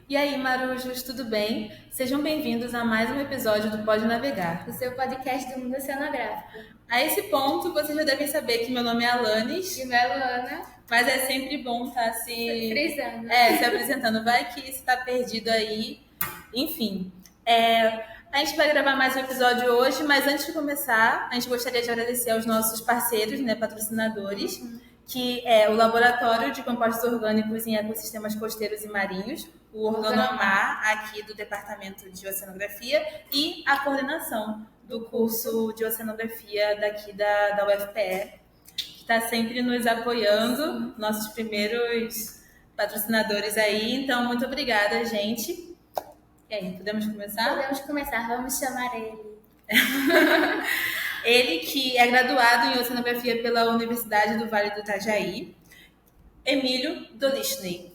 E aí, Marujos, tudo bem? Sejam bem-vindos a mais um episódio do Pode Navegar. O seu podcast do mundo oceanográfico. A esse ponto, vocês já devem saber que meu nome é E Alanis, o meu Luana, mas é sempre bom estar frisando. se apresentando. Vai que está perdido aí. Enfim, a gente vai gravar mais um episódio hoje, mas antes de começar, a gente gostaria de agradecer aos nossos parceiros, né, patrocinadores, que é o Laboratório de Compostos Orgânicos em Ecossistemas Costeiros e Marinhos, o Organomar, aqui do Departamento de Oceanografia, e a coordenação do curso de Oceanografia daqui da UFPE, que está sempre nos apoiando, nossos primeiros patrocinadores aí. Então, muito obrigada, gente. E aí, podemos começar? Podemos começar, vamos chamar ele. Ele que é graduado em Oceanografia pela Universidade do Vale do Itajaí, Emílio Dolichney.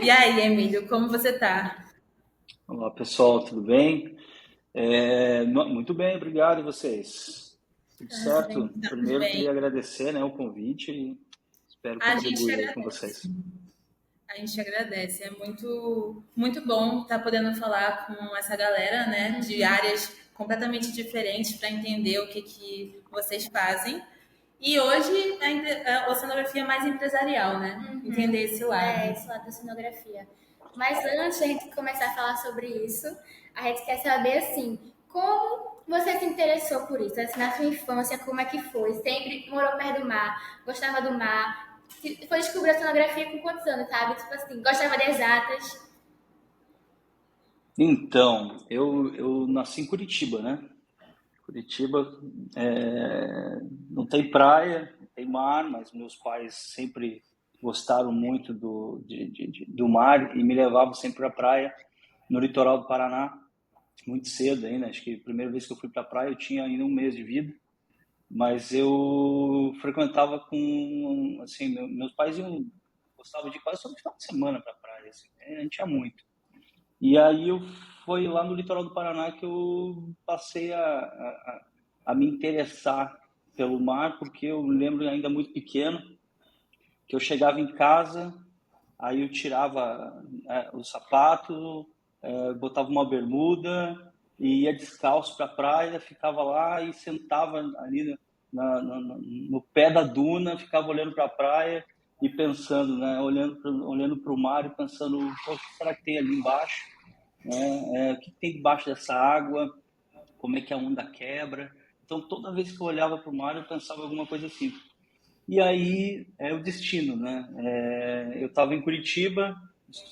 E aí, Emílio, como você tá? Olá pessoal, tudo bem? Muito bem, obrigado e vocês. Tudo certo? Estamos Primeiro bem. queria agradecer, né, o convite e espero A gente contribuir aí com agradece. vocês. A gente agradece. É muito bom estar podendo falar com essa galera, né, de áreas completamente diferentes para entender o que vocês fazem. E hoje a oceanografia mais empresarial, né? Entender esse lado. Esse lado da oceanografia. Mas antes de a gente começar a falar sobre isso, a gente quer saber, assim, como você se interessou por isso? Assim, na sua infância, como é que foi? Sempre morou perto do mar, gostava do mar? Foi descobrir a oceanografia com quantos anos, sabe? Tipo assim, gostava de exatas. Então, eu nasci em Curitiba, né? Curitiba não tem praia, não tem mar, mas meus pais sempre gostaram muito do mar e me levavam sempre para a praia no litoral do Paraná, muito cedo ainda. Acho que a primeira vez que eu fui para a praia eu tinha ainda um mês de vida, mas eu frequentava com, assim, meus pais gostavam de ir quase todo final de semana para a praia, assim, a gente ia muito. E aí foi lá no litoral do Paraná que eu passei a me interessar pelo mar, porque eu lembro ainda muito pequeno que eu chegava em casa, aí eu tirava o sapato, botava uma bermuda e ia descalço para a praia, ficava lá e sentava ali no pé da duna, ficava olhando para a praia e pensando, né, olhando para o mar e pensando, o que será que tem ali embaixo? O que tem debaixo dessa água? Como é que a onda quebra? Então, toda vez que eu olhava para o mar, eu pensava alguma coisa assim. E aí é o destino, né? Eu estava em Curitiba,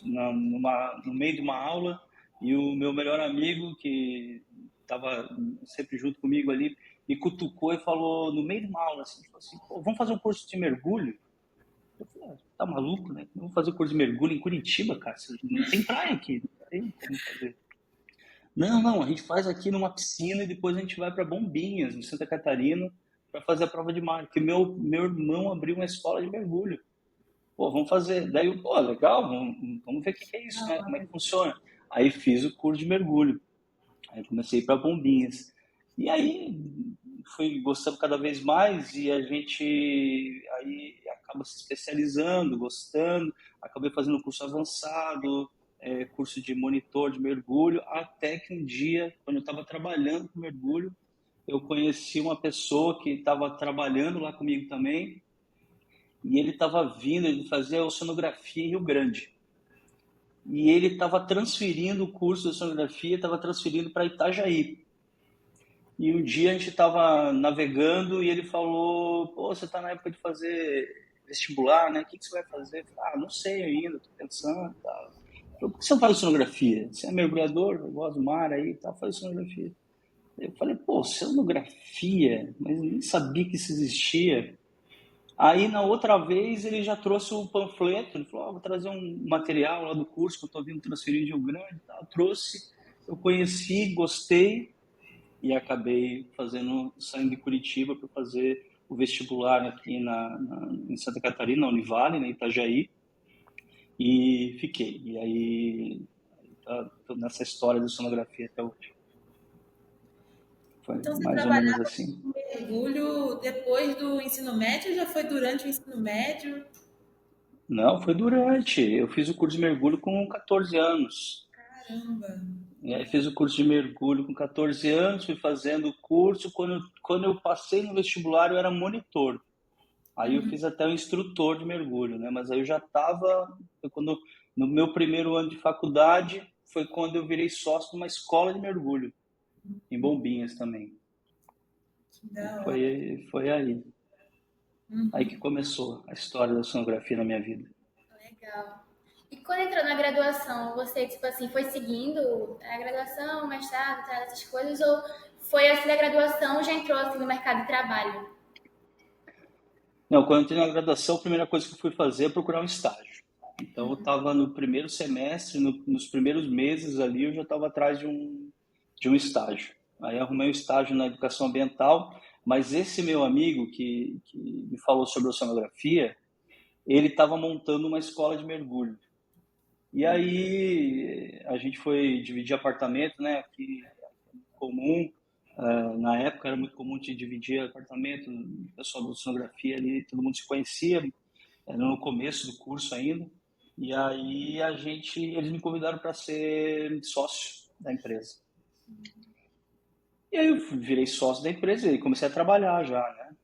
no meio de uma aula, e o meu melhor amigo, que estava sempre junto comigo ali, me cutucou e falou, no meio de uma aula, assim, falou assim: "Pô, vamos fazer um curso de mergulho?" Eu falei: tá maluco, né? Vamos fazer um curso de mergulho em Curitiba, cara? Não tem praia aqui, não tem como fazer. Não, não, a gente faz aqui numa piscina e depois a gente vai para Bombinhas, em Santa Catarina, para fazer a prova de mar. Que meu irmão abriu uma escola de mergulho. Pô, vamos fazer. Daí, pô, legal, vamos ver o que é isso, né? Como é que funciona? Aí fiz o curso de mergulho. Aí comecei para Bombinhas. E aí fui gostando cada vez mais e a gente aí acaba se especializando, gostando. Acabei fazendo curso avançado, curso de monitor de mergulho, até que um dia, quando eu estava trabalhando com mergulho, eu conheci uma pessoa que estava trabalhando lá comigo também e ele estava vindo, ele fazia oceanografia em Rio Grande. E ele estava transferindo o curso de oceanografia, estava transferindo para Itajaí. E um dia a gente estava navegando e ele falou: pô, você está na época de fazer vestibular, né? O que você vai fazer? Eu falei: ah, não sei ainda, estou pensando. Tá. Falei: por que você não faz oceanografia? Você é mergulhador, eu gosto do mar aí, tá, faz oceanografia. Eu falei: pô, oceanografia? Mas eu nem sabia que isso existia. Aí na outra vez ele já trouxe o panfleto, ele falou: vou trazer um material lá do curso que eu estou vindo transferir de Rio Grande. Tá. Trouxe, eu conheci, gostei e acabei saindo de Curitiba para fazer o vestibular aqui em Santa Catarina, na Univale, na Itajaí, e fiquei. E aí tô nessa história de sonografia até hoje. Foi Então, você mais ou menos trabalhava assim. com mergulho depois do ensino médio ou já foi durante o ensino médio? Não, foi durante. Eu fiz o curso de mergulho com 14 anos. Caramba! E aí fiz o curso de mergulho com 14 anos, fui fazendo o curso. Quando eu passei no vestibular, eu era monitor. Aí eu fiz até o instrutor de mergulho, né? Mas aí eu já estava, quando no meu primeiro ano de faculdade, foi quando eu virei sócio de uma escola de mergulho, em Bombinhas também. Que da hora. Foi aí. Aí que começou a história da sonografia na minha vida. Legal. E quando entrou na graduação, você, tipo assim, foi seguindo a graduação, mestrado, tal, essas coisas, ou foi assim da graduação já entrou assim no mercado de trabalho? Não, quando eu entrei na graduação, a primeira coisa que eu fui fazer é procurar um estágio. Então, eu estava no primeiro semestre, nos primeiros meses ali, eu já estava atrás de um estágio. Aí arrumei um estágio na educação ambiental, mas esse meu amigo que me falou sobre oceanografia, ele estava montando uma escola de mergulho. E aí a gente foi dividir apartamento, né? Aqui comum, na época era muito comum de dividir apartamento, o pessoal da oceanografia ali, todo mundo se conhecia, era no começo do curso ainda. E aí eles me convidaram para ser sócio da empresa. E aí eu virei sócio da empresa e comecei a trabalhar já, né?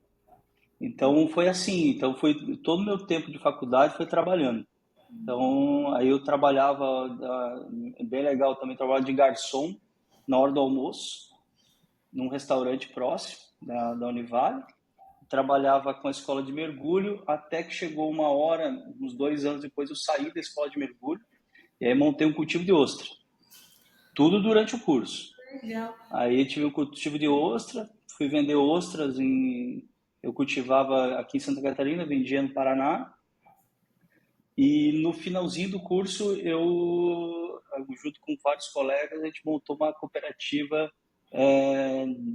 Então foi assim, então foi todo o meu tempo de faculdade foi trabalhando. Então aí eu trabalhava, bem legal também, trabalhava de garçom na hora do almoço, num restaurante próximo da Univale. Trabalhava com a escola de mergulho até que chegou uma hora, uns 2 anos depois, eu saí da escola de mergulho e aí montei um cultivo de ostra. Tudo durante o curso. Legal. Aí tive um cultivo de ostra, fui vender ostras eu cultivava aqui em Santa Catarina, vendia no Paraná. E no finalzinho do curso, junto com vários colegas, a gente montou uma cooperativa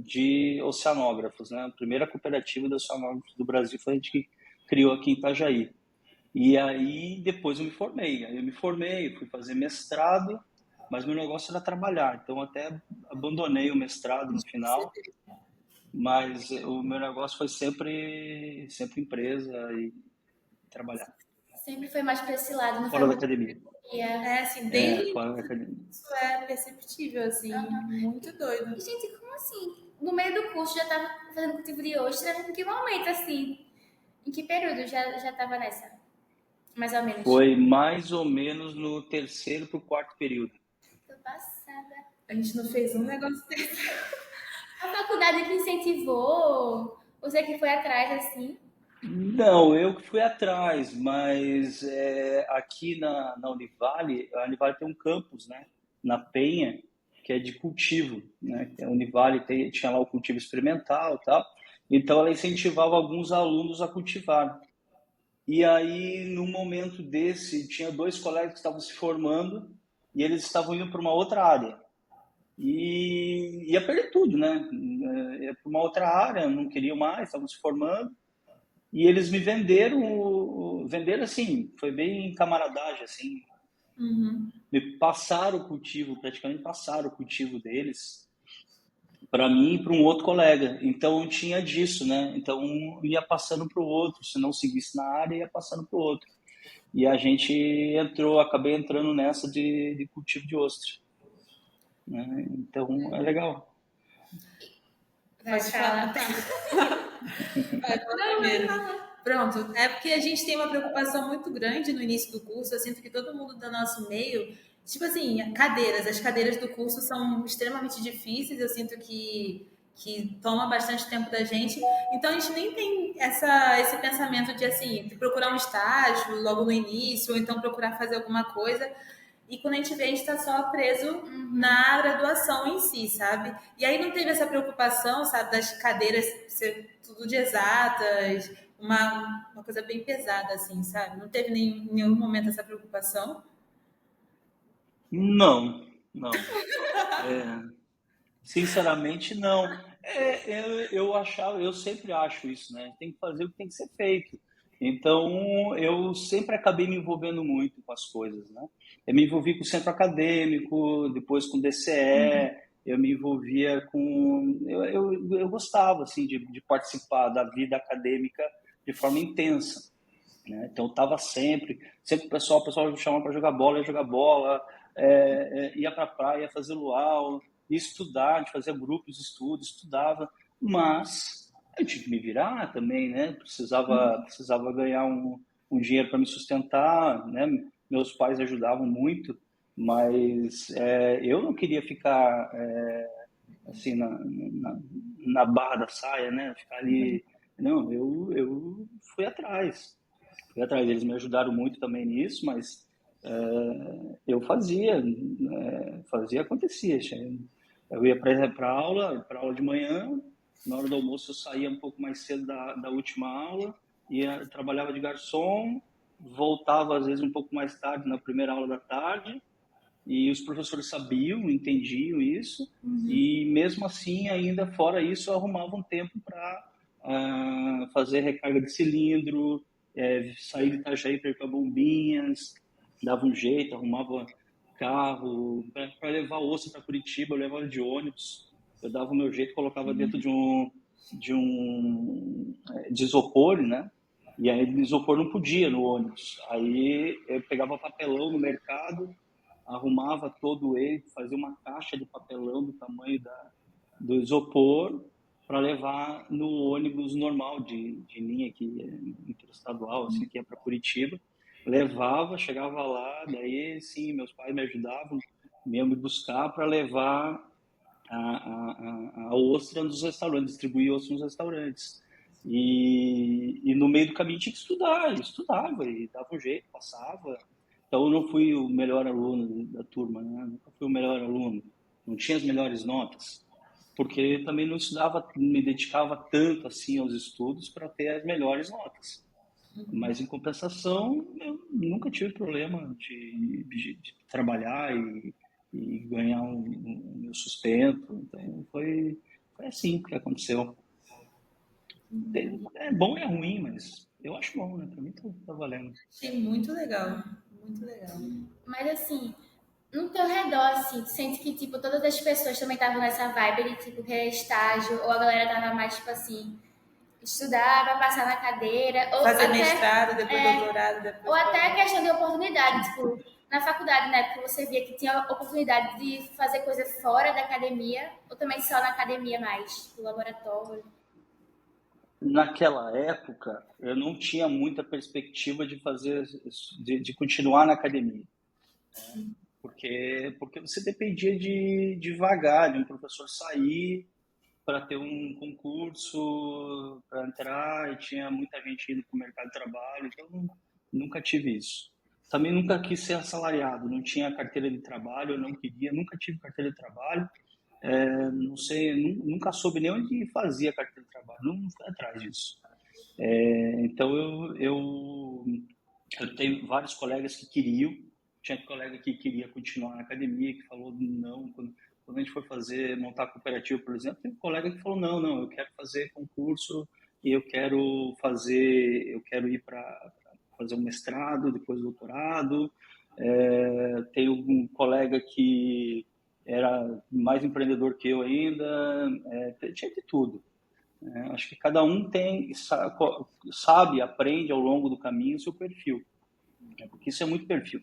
de oceanógrafos, né? A primeira cooperativa de oceanógrafos do Brasil foi a gente que criou aqui em Itajaí. E aí depois eu me formei. Aí eu me formei, fui fazer mestrado, mas meu negócio era trabalhar. Então até abandonei o mestrado no final, mas o meu negócio foi sempre empresa e trabalhar Sempre foi mais para esse lado, não foi fora da muito academia. É, assim, desde Fora da academia. isso é perceptível, assim, muito doido. E, gente, como assim? No meio do curso já estava fazendo cultivo de ostra? Em que momento, assim? Em que período já estava nessa? Mais ou menos. Foi mais ou menos no terceiro para o quarto período. Tô passada. A gente não fez um negócio desse. A faculdade que incentivou, você que foi atrás, assim. Não, eu que fui atrás, mas aqui na Univale, a Univale tem um campus, né, na Penha, que é de cultivo, né, que a Univale tinha lá o cultivo experimental e tal, então ela incentivava alguns alunos a cultivar. E aí, num momento desse, tinha dois colegas que estavam se formando e eles estavam indo para uma outra área. E ia perder tudo, né? Ia para uma outra área, não queriam mais, estavam se formando. E eles me venderam assim, foi bem camaradagem, assim. Me passaram o cultivo, praticamente passaram o cultivo deles para mim e para um outro colega. Então tinha disso, né? Então ia passando para o outro, se não seguisse na área, ia passando para o outro. E a gente acabei entrando nessa de cultivo de ostra, né? Então é legal. Vai Pode falar. falar, tá? Vai falar primeiro. Pronto, é porque a gente tem uma preocupação muito grande no início do curso. Eu sinto que todo mundo do nosso meio, tipo assim, as cadeiras do curso são extremamente difíceis. Eu sinto que toma bastante tempo da gente. Então a gente nem tem esse pensamento de assim, de procurar um estágio logo no início, ou então procurar fazer alguma coisa. E quando a gente vê, a gente está só preso na graduação em si, sabe? E aí não teve essa preocupação, sabe, das cadeiras ser tudo de exatas, uma coisa bem pesada, assim, sabe? Não teve em nenhum momento essa preocupação. Não, não. Sinceramente, não. Eu sempre acho isso, né? Tem que fazer o que tem que ser feito. Então, eu sempre acabei me envolvendo muito com as coisas, né? Eu me envolvi com o centro acadêmico, depois com o DCE, eu me envolvia com... Eu gostava, assim, de participar da vida acadêmica de forma intensa. né? Então eu estava sempre o pessoal me chamava para jogar bola, ia jogar bola, ia para a praia, ia fazer luau, ia estudar, a gente fazia grupos de estudo, estudava, mas eu tinha que me virar também, né? Precisava ganhar um dinheiro para me sustentar, né? Meus pais ajudavam muito, mas eu não queria ficar assim na barra da saia, né? Ficar ali. Não, eu fui atrás. Fui atrás. Eles me ajudaram muito também nisso, mas eu fazia, acontecia. Eu ia para aula de manhã, na hora do almoço eu saía um pouco mais cedo da última aula, trabalhava de garçom, voltava às vezes um pouco mais tarde na primeira aula da tarde, e os professores sabiam, entendiam isso, e mesmo assim, ainda fora isso, eu arrumava um tempo para fazer recarga de cilindro, sair de Itajaí para ir para Bombinhas, dava um jeito, arrumava carro, para levar osso para Curitiba, eu levava de ônibus, eu dava o meu jeito, colocava dentro de isopor, né? E aí de isopor não podia no ônibus. Aí eu pegava papelão no mercado, arrumava todo ele, fazia uma caixa de papelão do tamanho do isopor para levar no ônibus normal de linha aqui, interestadual, assim, que ia para Curitiba. Levava, chegava lá, daí sim, meus pais me ajudavam, iam me buscar para levar a ostra nos restaurantes, distribuir ostra nos restaurantes. E no meio do caminho tinha que estudar, eu estudava e dava um jeito, passava. Então eu não fui o melhor aluno da turma, né? Nunca fui o melhor aluno, não tinha as melhores notas, porque também não estudava, não me dedicava tanto assim aos estudos para ter as melhores notas. Mas em compensação, eu nunca tive problema de trabalhar e ganhar o meu sustento. Então foi assim que aconteceu. É bom e é ruim, mas eu acho bom, né? Para mim tá valendo. Achei muito legal. Muito legal. Mas assim, no teu redor, assim, tu sente que, tipo, todas as pessoas também estavam nessa vibe de, tipo, querer estágio, ou a galera tava mais, tipo assim, estudar pra passar na cadeira, ou Fazer até, mestrado, depois doutorado, ou depois até a pós. questão de oportunidade, tipo, na faculdade, né, porque você via que tinha oportunidade de fazer coisa fora da academia, ou também só na academia mais, no laboratório. Naquela época, eu não tinha muita perspectiva de fazer, de continuar na academia, porque você dependia de vagar, de um professor sair para ter um concurso para entrar, e tinha muita gente indo para o mercado de trabalho, então nunca tive isso. Também nunca quis ser assalariado, não tinha carteira de trabalho, eu não queria, nunca tive carteira de trabalho, não sei, nunca soube nem onde fazia carteira de trabalho, não fui atrás disso. Então eu tenho vários colegas que queriam, tinha colega que queria continuar na academia, que falou não, quando a gente foi montar a cooperativa, por exemplo, tem um colega que falou não, eu quero fazer concurso e eu quero ir para fazer um mestrado, depois doutorado. Tem um colega que era mais empreendedor que eu ainda, tinha de tudo. Acho que cada um sabe, aprende ao longo do caminho o seu perfil, né? Porque isso é muito perfil,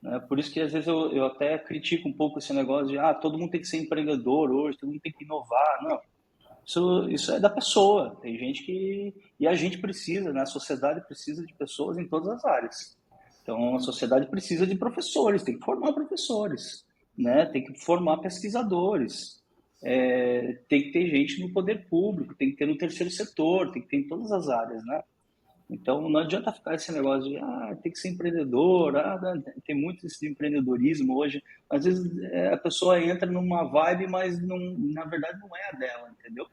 né? Por isso que às vezes eu até critico um pouco esse negócio de todo mundo tem que ser empreendedor hoje, todo mundo tem que inovar. Não, isso é da pessoa. Tem gente que. E a gente precisa, né? A sociedade precisa de pessoas em todas as áreas. Então a sociedade precisa de professores, tem que formar professores, né? Tem que formar pesquisadores. Tem que ter gente no poder público, tem que ter no terceiro setor, tem que ter em todas as áreas, né? Então não adianta ficar esse negócio de tem que ser empreendedor, tem muito esse empreendedorismo hoje. Às vezes a pessoa entra numa vibe, mas não, na verdade não é a dela, entendeu?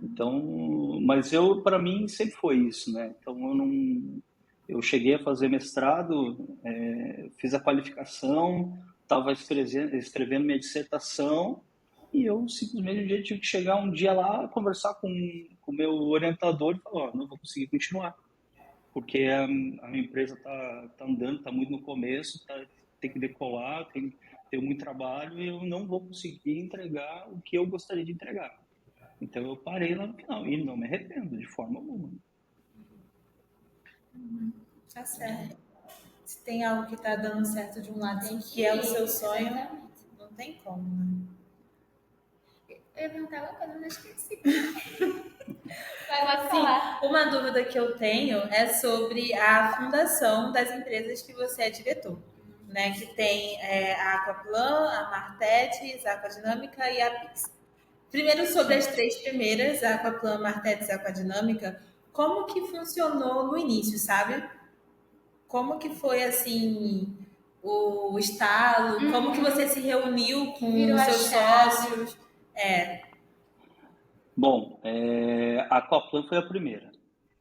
Então, mas para mim sempre foi isso, né? Então eu cheguei a fazer mestrado, fiz a qualificação, estava escrevendo minha dissertação e eu simplesmente um dia tive que chegar um dia lá, conversar com o meu orientador e falar, não vou conseguir continuar, porque a minha empresa tá andando, está muito no começo, tem que decolar, tem muito trabalho e eu não vou conseguir entregar o que eu gostaria de entregar. Então eu parei lá no final e não me arrependo de forma alguma. Tá certo. Se tem algo que tá dando certo de um lado, Tem que é o seu ir, sonho, exatamente. não tem como, né? Eu ia perguntar uma coisa, mas eu esqueci. Vai Sim, falar. uma dúvida que eu tenho é sobre a fundação das empresas que você é diretor, né? Que tem a Aquaplan, a Martetes, a Aquadinâmica e a Pix. Primeiro, sobre as três primeiras, a Aquaplan, Martetes e a Aquadinâmica, como que funcionou no início, sabe? Como que foi, assim, o estalo? Como que você se reuniu com Virou os a seus chave. sócios? Bom, a Aquaplan foi a primeira,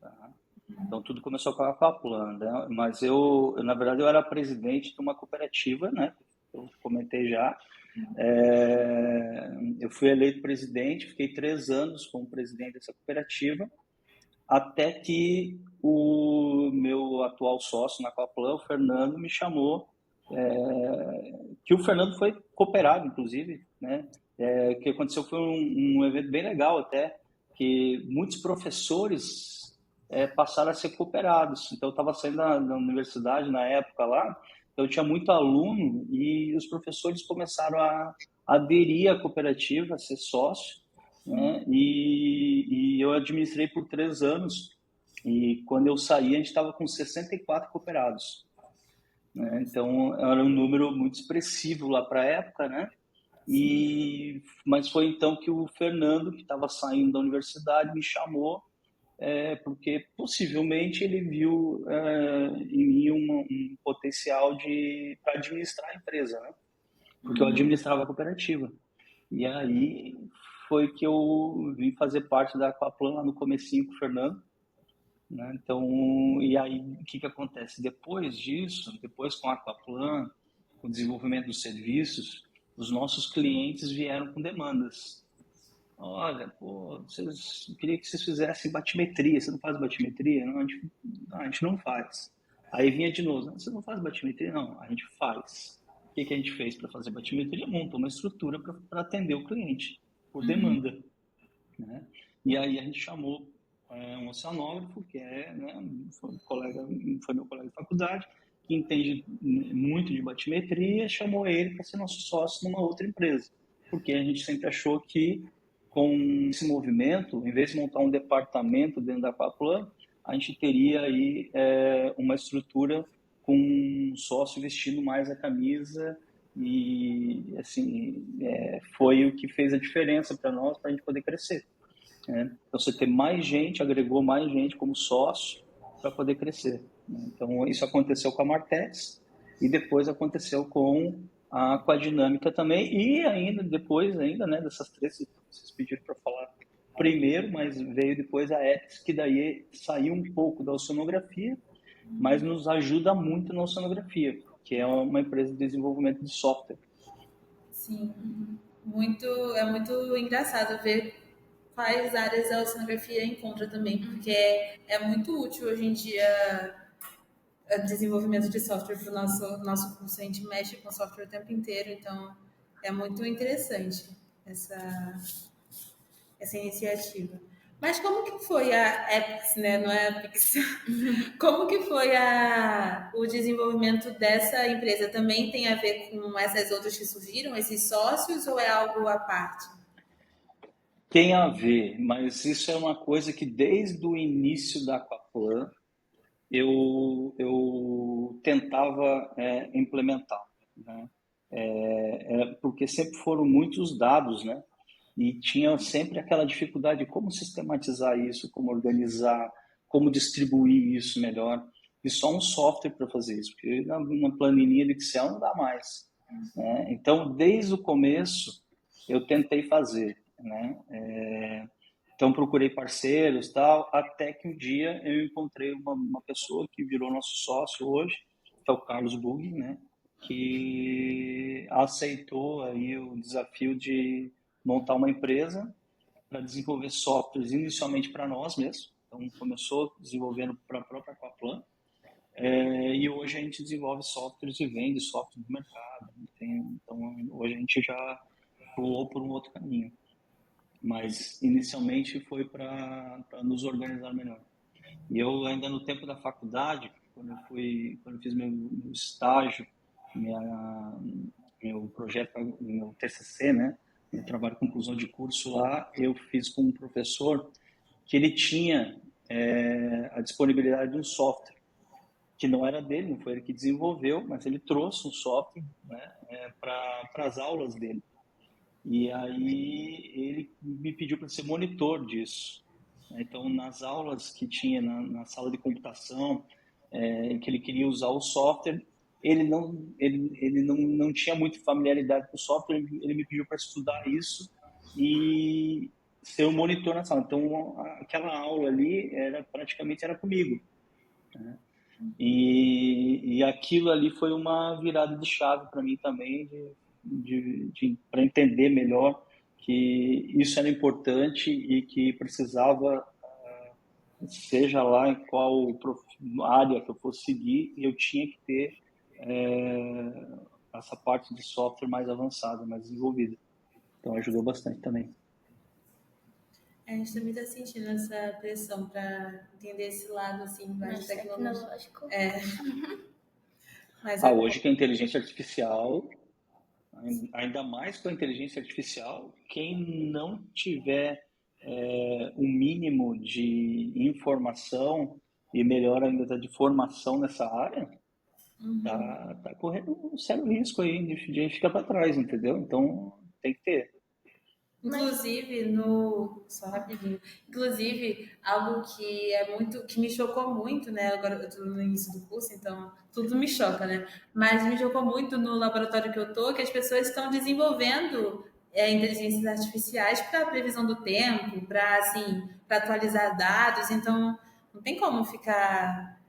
tá? Então tudo começou com a Aquaplan, né? Mas na verdade, eu era presidente de uma cooperativa, né? Eu comentei já. Eu fui eleito presidente, fiquei 3 anos como presidente dessa cooperativa, até que o meu atual sócio na Aquaplan, o Fernando, me chamou, que o Fernando foi cooperado, inclusive, né? O que aconteceu foi um evento bem legal até, que muitos professores passaram a ser cooperados. Então, eu estava saindo da universidade na época lá, então eu tinha muito aluno e os professores começaram a aderir à cooperativa, a ser sócio, né? E eu administrei por 3 anos. E quando eu saí, a gente estava com 64 cooperados, né? Então, era um número muito expressivo lá para a época, né? Mas foi então que o Fernando, que estava saindo da universidade, me chamou, porque possivelmente ele viu em mim um potencial para administrar a empresa, né? Porque eu administrava a cooperativa. E aí foi que eu vim fazer parte da Aquaplan lá no comecinho com o Fernando, né? Então, e aí o que acontece? Depois disso, depois com a Aquaplan, com o desenvolvimento dos serviços, os nossos clientes vieram com demandas. Olha, pô, eu queria que vocês fizessem batimetria. Você não faz batimetria? Não, a gente não faz. Aí vinha de novo, você não faz batimetria? Não, a gente faz. O que a gente fez para fazer batimetria? Montou uma estrutura para atender o cliente, por demanda, né? E aí a gente chamou um oceanógrafo, que né, foi meu colega de faculdade, que entende muito de batimetria, chamou ele para ser nosso sócio numa outra empresa, porque a gente sempre achou que com esse movimento, em vez de montar um departamento dentro da Aquaplan, a gente teria aí uma estrutura com um sócio vestindo mais a camisa e assim foi o que fez a diferença para nós, para a gente poder crescer, né? Então, você ter mais gente, agregou mais gente como sócio para poder crescer, né? Então, isso aconteceu com a Martex e depois aconteceu com a Aquadinâmica também e ainda depois, né, dessas três, vocês pediram para falar primeiro, mas veio depois a Etis, que daí saiu um pouco da oceanografia, mas nos ajuda muito na oceanografia, que é uma empresa de desenvolvimento de software. Sim, é muito engraçado ver quais áreas a oceanografia encontra também, porque é muito útil hoje em dia o desenvolvimento de software para o nosso curso. A gente mexe com software o tempo inteiro, então é muito interessante essa iniciativa. Mas como que foi a Epix, né? Não é a Pix. Como que foi o desenvolvimento dessa empresa? Também tem a ver com essas outras que surgiram, esses sócios, ou é algo à parte? Tem a ver, mas isso é uma coisa que desde o início da Aquaplan eu tentava implementar, né? Porque sempre foram muitos dados, né? E tinha sempre aquela dificuldade de como sistematizar isso, como organizar, como distribuir isso melhor. E só um software para fazer isso, porque na planilha de Excel não dá mais, né? Então, desde o começo, eu tentei fazer, né? Então, procurei parceiros tal, até que um dia eu encontrei uma pessoa que virou nosso sócio hoje, que é o Carlos Bug, né? Que aceitou aí o desafio de montar uma empresa para desenvolver softwares inicialmente para nós mesmos. Então, começou desenvolvendo para a própria Aquaplan, e hoje a gente desenvolve softwares e vende software no mercado. Então, hoje a gente já pulou por um outro caminho. Mas inicialmente foi para nos organizar melhor. E eu ainda no tempo da faculdade, quando eu fiz meu estágio, meu projeto, meu TCC, né? Meu trabalho de conclusão de curso lá, eu fiz com um professor que ele tinha a disponibilidade de um software que não era dele, não foi ele que desenvolveu, mas ele trouxe um software, né, para as aulas dele. E aí ele me pediu para ser monitor disso. Então, nas aulas que tinha na sala de computação, em que ele queria usar o software, ele não tinha muita familiaridade com o software, ele me pediu para estudar isso e ser o monitor na sala. Então, aquela aula ali praticamente era comigo, né? E aquilo ali foi uma virada de chave para mim também, para entender melhor que isso era importante e que precisava, seja lá em qual área que eu fosse seguir, eu tinha que ter essa parte de software mais avançada, mais desenvolvida. Então ajudou bastante também. A gente também está sentindo essa pressão para entender esse lado assim mais tecnológico. Mas hoje com a inteligência artificial, ainda mais com a inteligência artificial, quem não tiver um mínimo de informação e melhor ainda de formação nessa área, tá correndo um sério risco aí de a gente ficar para trás, entendeu? Então tem que ter. Inclusive, só rapidinho, inclusive, algo que me chocou muito, né? Agora eu tô no início do curso, então tudo me choca, né? Mas me chocou muito no laboratório que eu tô, que as pessoas estão desenvolvendo inteligências artificiais para previsão do tempo, para atualizar dados, então não tem como ficar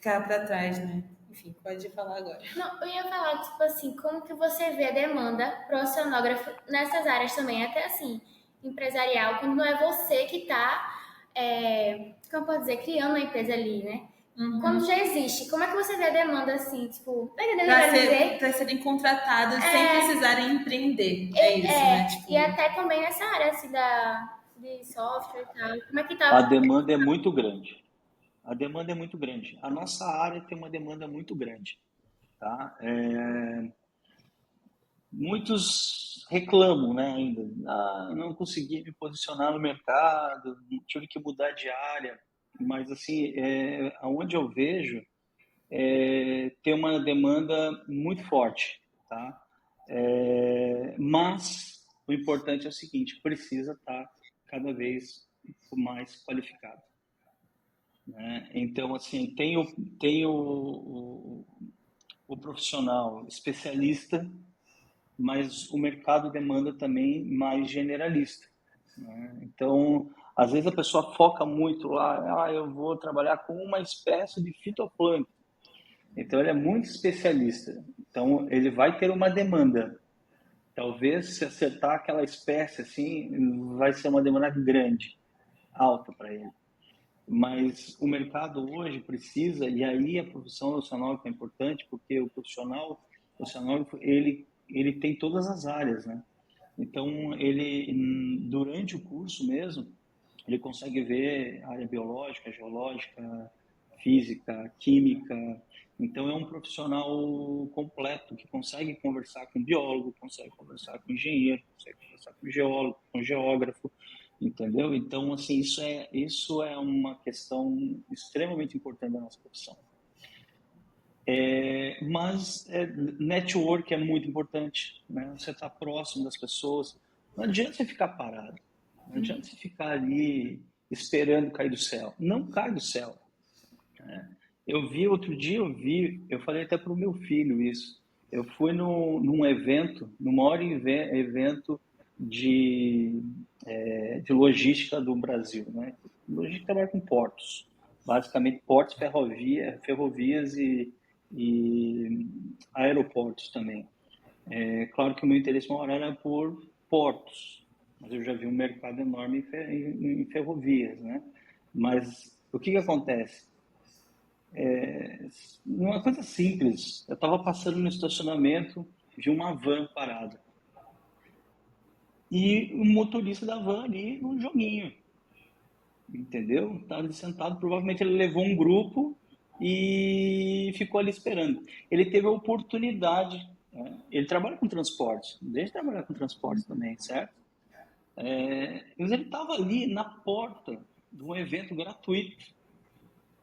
para trás, né? Enfim, pode falar agora. Não, eu ia falar, tipo assim, como que você vê a demanda para oceanógrafo nessas áreas também, até assim, empresarial, quando não é você que está, como pode dizer, criando uma empresa ali, né? Quando já existe, como é que você vê a demanda assim, tipo, tá entendendo? Para serem contratados sem precisarem empreender. É isso, né? Tipo... E até também nessa área assim de software e tal. Como é que tá? A demanda é muito grande. A demanda é muito grande. A nossa área tem uma demanda muito grande, tá? Muitos reclamam, né, ainda. Não consegui me posicionar no mercado, tive que mudar de área. Mas, assim, aonde eu vejo, tem uma demanda muito forte, tá? Mas o importante é o seguinte, precisa estar cada vez mais qualificado, né? Então, assim, tem o profissional especialista, mas o mercado demanda também mais generalista, né? Então, às vezes a pessoa foca muito lá, eu vou trabalhar com uma espécie de fitoplâncton. Então, ele é muito especialista. Então, ele vai ter uma demanda. Talvez, se acertar aquela espécie, assim, vai ser uma demanda grande, alta para ele. Mas o mercado hoje precisa, e aí a profissão oceanógrafa é importante, porque o profissional oceanógrafo, ele tem todas as áreas, né? Então, ele, durante o curso mesmo, ele consegue ver área biológica, geológica, física, química. Então, é um profissional completo que consegue conversar com biólogo, consegue conversar com engenheiro, consegue conversar com geólogo, com geógrafo, entendeu? Então, assim, isso é uma questão extremamente importante da nossa profissão. Mas network é muito importante, né? Você está próximo das pessoas. Não adianta você ficar parado. Não adianta você ficar ali esperando cair do céu. Não cai do céu, né? Outro dia eu falei até para o meu filho isso. Eu fui num evento, no maior evento de logística do Brasil, né? Logística trabalha com portos, basicamente portos, ferrovias e aeroportos também. Claro que o meu interesse maior era por portos, mas eu já vi um mercado enorme em ferrovias, né? Mas o que acontece? Uma coisa simples, eu estava passando no estacionamento, vi uma van parada. E o motorista da van ali no joguinho, entendeu? Estava sentado, provavelmente ele levou um grupo e ficou ali esperando. Ele teve a oportunidade, né? Ele trabalha com transportes, deixa de trabalhar com transportes também, certo? Mas ele estava ali na porta de um evento gratuito,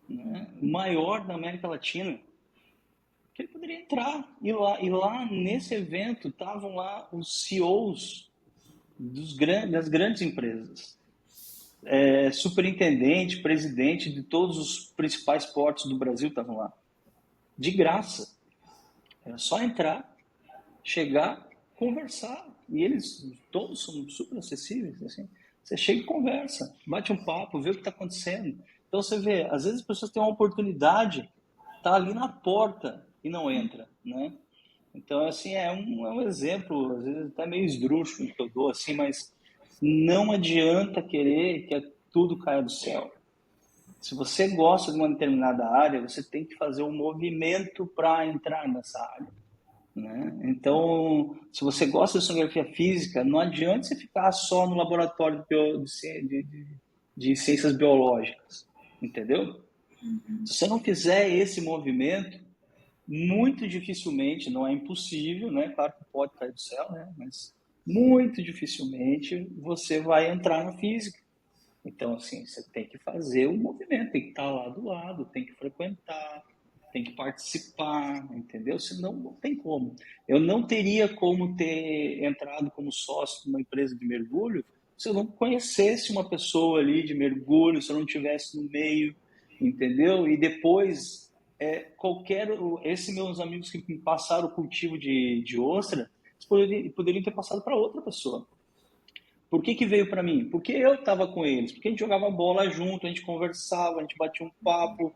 né? O maior da América Latina, que ele poderia entrar. E lá nesse evento estavam lá os CEOs das grandes empresas. Superintendente, presidente de todos os principais portos do Brasil estavam lá. De graça. Era só entrar, chegar, conversar. E eles todos são super acessíveis. Assim. Você chega e conversa, bate um papo, vê o que está acontecendo. Então você vê, às vezes as pessoas têm uma oportunidade, tá ali na porta e não entra, né? Então, assim, é um exemplo, às vezes até meio esdrúxulo que eu dou, assim, mas não adianta querer que tudo caia do céu. Se você gosta de uma determinada área, você tem que fazer um movimento para entrar nessa área, né? Então, se você gosta de sonografia física, não adianta você ficar só no laboratório de ciências biológicas, entendeu? Se você não fizer esse movimento, muito dificilmente, não é impossível, né? Claro que pode cair do céu, né? Mas muito dificilmente você vai entrar na física. Então, assim, você tem que fazer o movimento, tem que estar lá do lado, tem que frequentar, tem que participar, entendeu? Senão não tem como. Eu não teria como ter entrado como sócio de uma empresa de mergulho se eu não conhecesse uma pessoa ali de mergulho, se eu não tivesse no meio, entendeu? E depois, esses meus amigos que me passaram o cultivo de ostra, poderiam ter passado para outra pessoa. Por que veio para mim? Porque eu estava com eles, porque a gente jogava bola junto, a gente conversava, a gente batia um papo,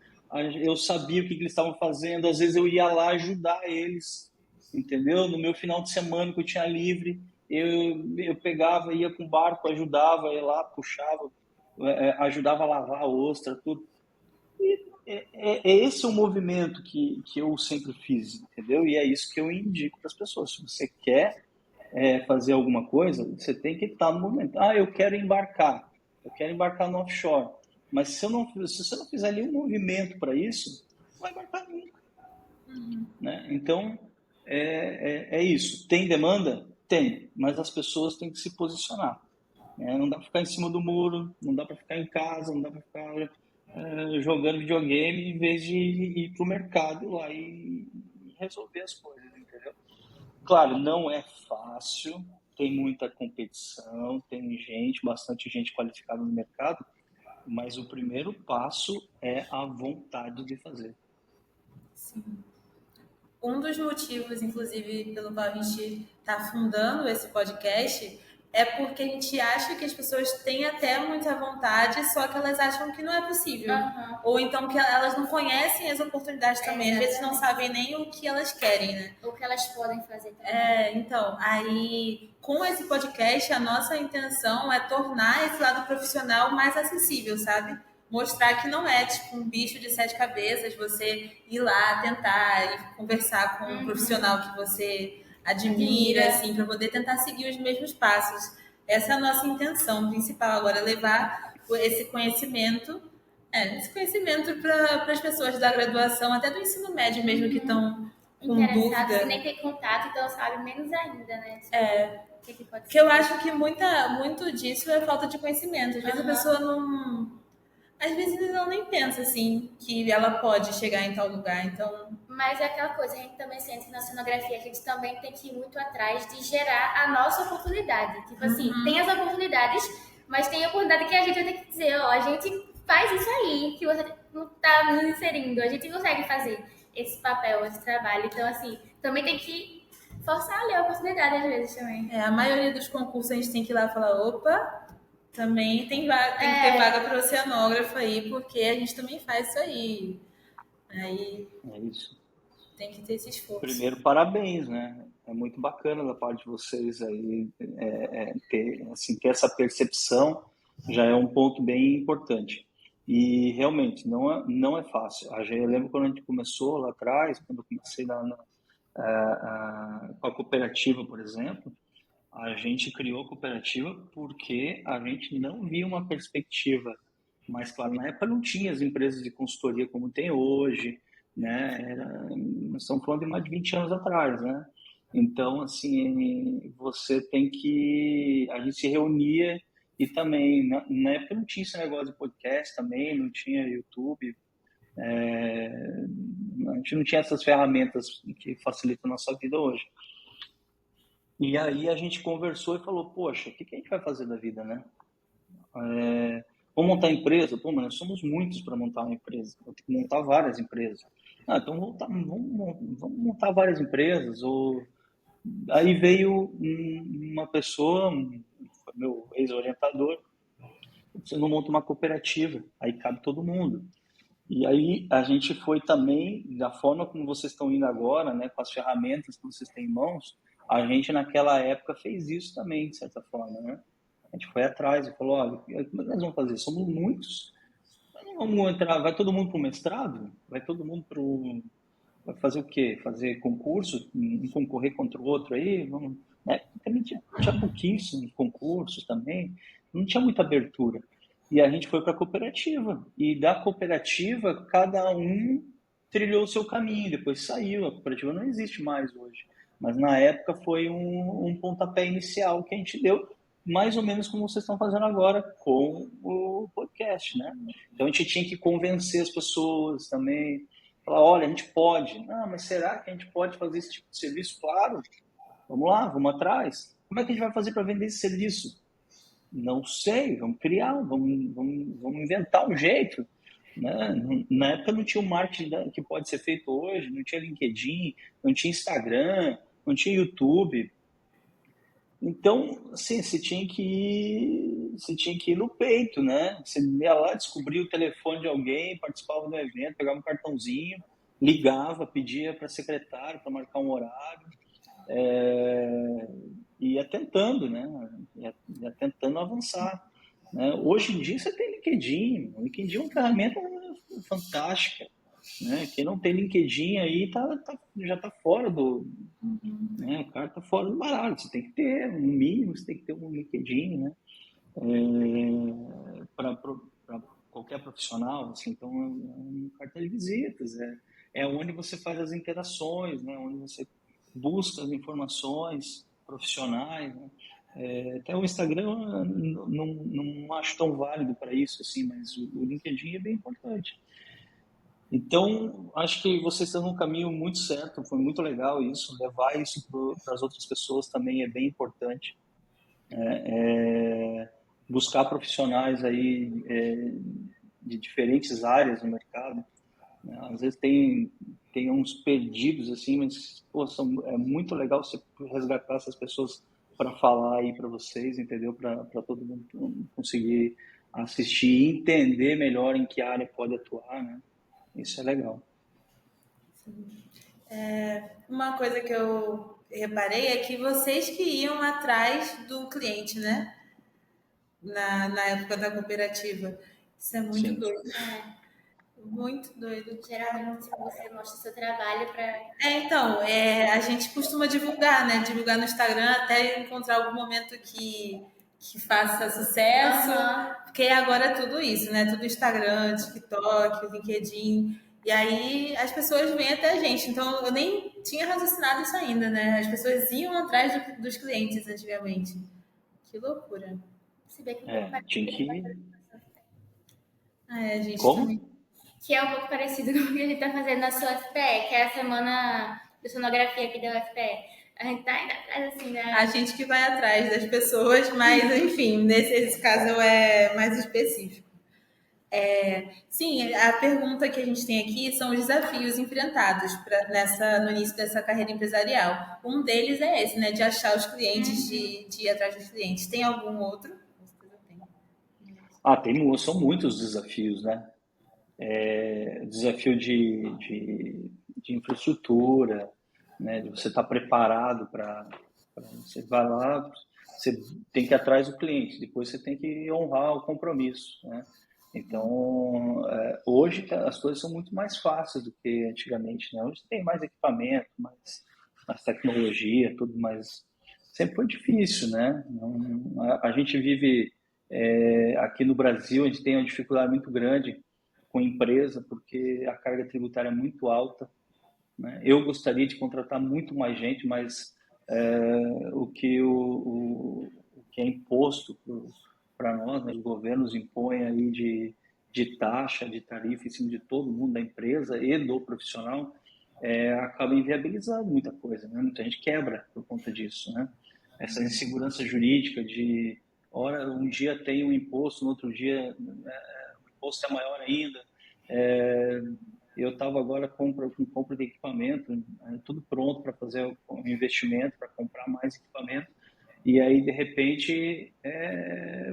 eu sabia o que eles estavam fazendo, às vezes eu ia lá ajudar eles, entendeu? No meu final de semana que eu tinha livre, eu pegava, ia com o barco, ajudava, ia lá, puxava, ajudava a lavar a ostra, tudo. E é esse o movimento que eu sempre fiz, entendeu? E é isso que eu indico para as pessoas. Se você quer fazer alguma coisa, você tem que estar no momento. Eu quero embarcar no offshore. Mas se você não fizer nenhum movimento para isso, não vai embarcar nunca. Né? Então, é isso. Tem demanda? Tem, mas as pessoas têm que se posicionar. Não dá para ficar em cima do muro, não dá para ficar em casa, não dá para ficar jogando videogame em vez de ir para o mercado lá e resolver as coisas, entendeu? Claro, não é fácil, tem muita competição, tem bastante gente qualificada no mercado, mas o primeiro passo é a vontade de fazer. Sim. Um dos motivos, inclusive, pelo qual a gente está fundando esse podcast é porque a gente acha que as pessoas têm até muita vontade, só que elas acham que não é possível. Uhum. Ou então que elas não conhecem as oportunidades também. Às vezes não sabem nem o que elas querem, né? O que elas podem fazer também. Então, aí, com esse podcast, a nossa intenção é tornar esse lado profissional mais acessível, sabe? Mostrar que não é tipo um bicho de 7 cabeças, você ir lá tentar e conversar com um profissional que você admira, assim, para poder tentar seguir os mesmos passos. Essa é a nossa intenção principal agora, levar esse conhecimento para as pessoas da graduação, até do ensino médio mesmo, que estão com dúvida. Que nem tem contato, então sabe menos ainda, né? Porque eu acho que muito disso é falta de conhecimento. Às vezes a pessoa não... Às vezes ela nem pensa, assim, que ela pode chegar em tal lugar, então... Mas é aquela coisa, a gente também sente que na cenografia a gente também tem que ir muito atrás de gerar a nossa oportunidade. Tipo assim, tem as oportunidades, mas tem a oportunidade que a gente vai ter que dizer, a gente faz isso aí, que você não tá nos inserindo, a gente consegue fazer esse papel, esse trabalho. Então, assim, também tem que forçar ali a oportunidade às vezes também. A maioria dos concursos a gente tem que ir lá e falar, opa, também tem que ter vaga para oceanógrafo aí, porque a gente também faz isso aí. Aí é isso. Tem que ter esse esforço. Primeiro, parabéns, né? É muito bacana da parte de vocês aí ter essa percepção, já é um ponto bem importante. E realmente não é fácil. Eu lembro quando a gente começou lá atrás, quando eu comecei com a cooperativa, por exemplo, a gente criou a cooperativa porque a gente não via uma perspectiva Mas, claro, na época não tinha as empresas de consultoria como tem hoje, né? Nós estamos falando de mais de 20 anos atrás, né? Então, assim, você tem que... A gente se reunia e também, na época não tinha esse negócio de podcast também, não tinha YouTube, a gente não tinha essas ferramentas que facilitam a nossa vida hoje. E aí a gente conversou e falou, poxa, o que a gente vai fazer da vida, né? Vamos montar empresa? Pô, mas nós somos muitos para montar uma empresa. Vou ter que montar várias empresas. Então vamos montar várias empresas. Aí veio uma pessoa, meu ex-orientador, você não monta uma cooperativa, aí cabe todo mundo. E aí a gente foi também, da forma como vocês estão indo agora, né, com as ferramentas que vocês têm em mãos, a gente naquela época fez isso também, de certa forma, né? A gente foi atrás e falou, olha, como é que nós vamos fazer? Somos muitos, vamos entrar, vai todo mundo para o mestrado? Vai todo mundo para o... Vai fazer o quê? Fazer concurso? Um concorrer contra o outro aí? Vamos... Também tinha pouquíssimos concursos também, não tinha muita abertura. E a gente foi para a cooperativa. E da cooperativa, cada um trilhou o seu caminho, depois saiu. A cooperativa não existe mais hoje. Mas na época foi um pontapé inicial que a gente deu, mais ou menos como vocês estão fazendo agora com o podcast, né? Então a gente tinha que convencer as pessoas também, falar, olha, a gente pode. Não, mas será que a gente pode fazer esse tipo de serviço? Claro, vamos lá, vamos atrás. Como é que a gente vai fazer para vender esse serviço? Não sei, vamos criar, vamos inventar um jeito. Né? Na época não tinha o marketing que pode ser feito hoje, não tinha LinkedIn, não tinha Instagram, não tinha YouTube. Então, assim, você tinha que ir no peito, né? Você ia lá, descobria o telefone de alguém, participava do evento, pegava um cartãozinho, ligava, pedia para a secretária para marcar um horário, ia tentando, né? Ia tentando avançar. Né? Hoje em dia você tem LinkedIn. O LinkedIn é uma ferramenta fantástica. Né? Quem não tem LinkedIn aí já está fora do... Né? O cara está fora do baralho. Você tem que ter, no mínimo, você tem que ter um LinkedIn, né? Para qualquer profissional. Assim, então, é um cartão de visitas. É onde você faz as interações, né? Onde você busca as informações profissionais, né? Até o Instagram eu não acho tão válido para isso, assim, mas o LinkedIn é bem importante. Então, acho que vocês estão num caminho muito certo, foi muito legal isso, levar isso para as outras pessoas também é bem importante. Buscar profissionais aí de diferentes áreas no mercado, né? Às vezes tem uns perdidos assim, mas pô, é muito legal você resgatar essas pessoas para falar aí para vocês, entendeu? Para todo mundo conseguir assistir e entender melhor em que área pode atuar, né? Isso é legal. Uma coisa que eu reparei é que vocês que iam atrás do cliente, né? Na época da cooperativa. Isso é muito Sim. doido. Muito doido. Geralmente você mostra seu trabalho para... Então, a gente costuma divulgar, né? Divulgar no Instagram até encontrar algum momento que faça sucesso. Porque agora é tudo isso, né? Tudo Instagram, TikTok, LinkedIn. E aí as pessoas vêm até a gente. Então, eu nem tinha raciocinado isso ainda, né? As pessoas iam atrás dos clientes antigamente. Que loucura. Se bem que Tinha que... A gente Como? também. que é um pouco parecido com o que a gente está fazendo na sua UFPE, que é a semana de sonografia aqui da UFPE. A gente tá indo atrás, assim, né? A gente que vai atrás das pessoas, mas, enfim, nesse caso é mais específico. Sim, a pergunta que a gente tem aqui são os desafios enfrentados no início dessa carreira empresarial. Um deles é esse, né? De achar os clientes, de ir atrás dos clientes. Tem algum outro? São muitos desafios, né? Desafio de infraestrutura, né? De você estar preparado para... Você vai lá, você tem que ir atrás do cliente, depois você tem que honrar o compromisso, né? Então, hoje as coisas são muito mais fáceis do que antigamente, né? Hoje tem mais equipamento, mais tecnologia, tudo mais. Sempre foi difícil, né? A gente vive Aqui no Brasil, a gente tem uma dificuldade muito grande com empresa, porque a carga tributária é muito alta, né? Eu gostaria de contratar muito mais gente, mas o que é imposto para nós, né, os governos impõem aí de taxa, de tarifa em cima de todo mundo, da empresa e do profissional, acaba inviabilizando muita coisa, né? Muita gente quebra por conta disso, né? Essa insegurança jurídica de, ora, um dia tem um imposto, no outro dia o imposto é maior ainda. Eu estava agora com compra de equipamento, tudo pronto para fazer um investimento, para comprar mais equipamento, e aí, de repente,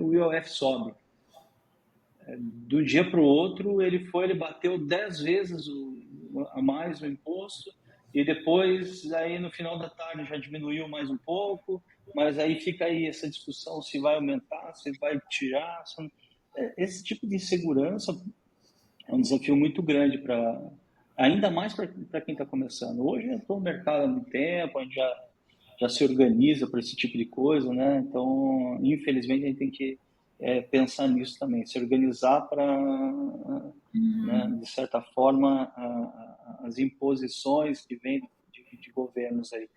o IOF sobe. Do dia para o outro, ele bateu 10 vezes a mais o imposto, e depois, aí no final da tarde já diminuiu mais um pouco, mas aí fica aí essa discussão se vai aumentar, se vai tirar. Esse tipo de insegurança é um desafio muito grande ainda mais para quem está começando. Hoje eu estou no mercado há muito tempo, a gente já se organiza para esse tipo de coisa, né? Então, infelizmente, a gente tem que pensar nisso também, se organizar para, né, de certa forma, as imposições que vêm de governos aí.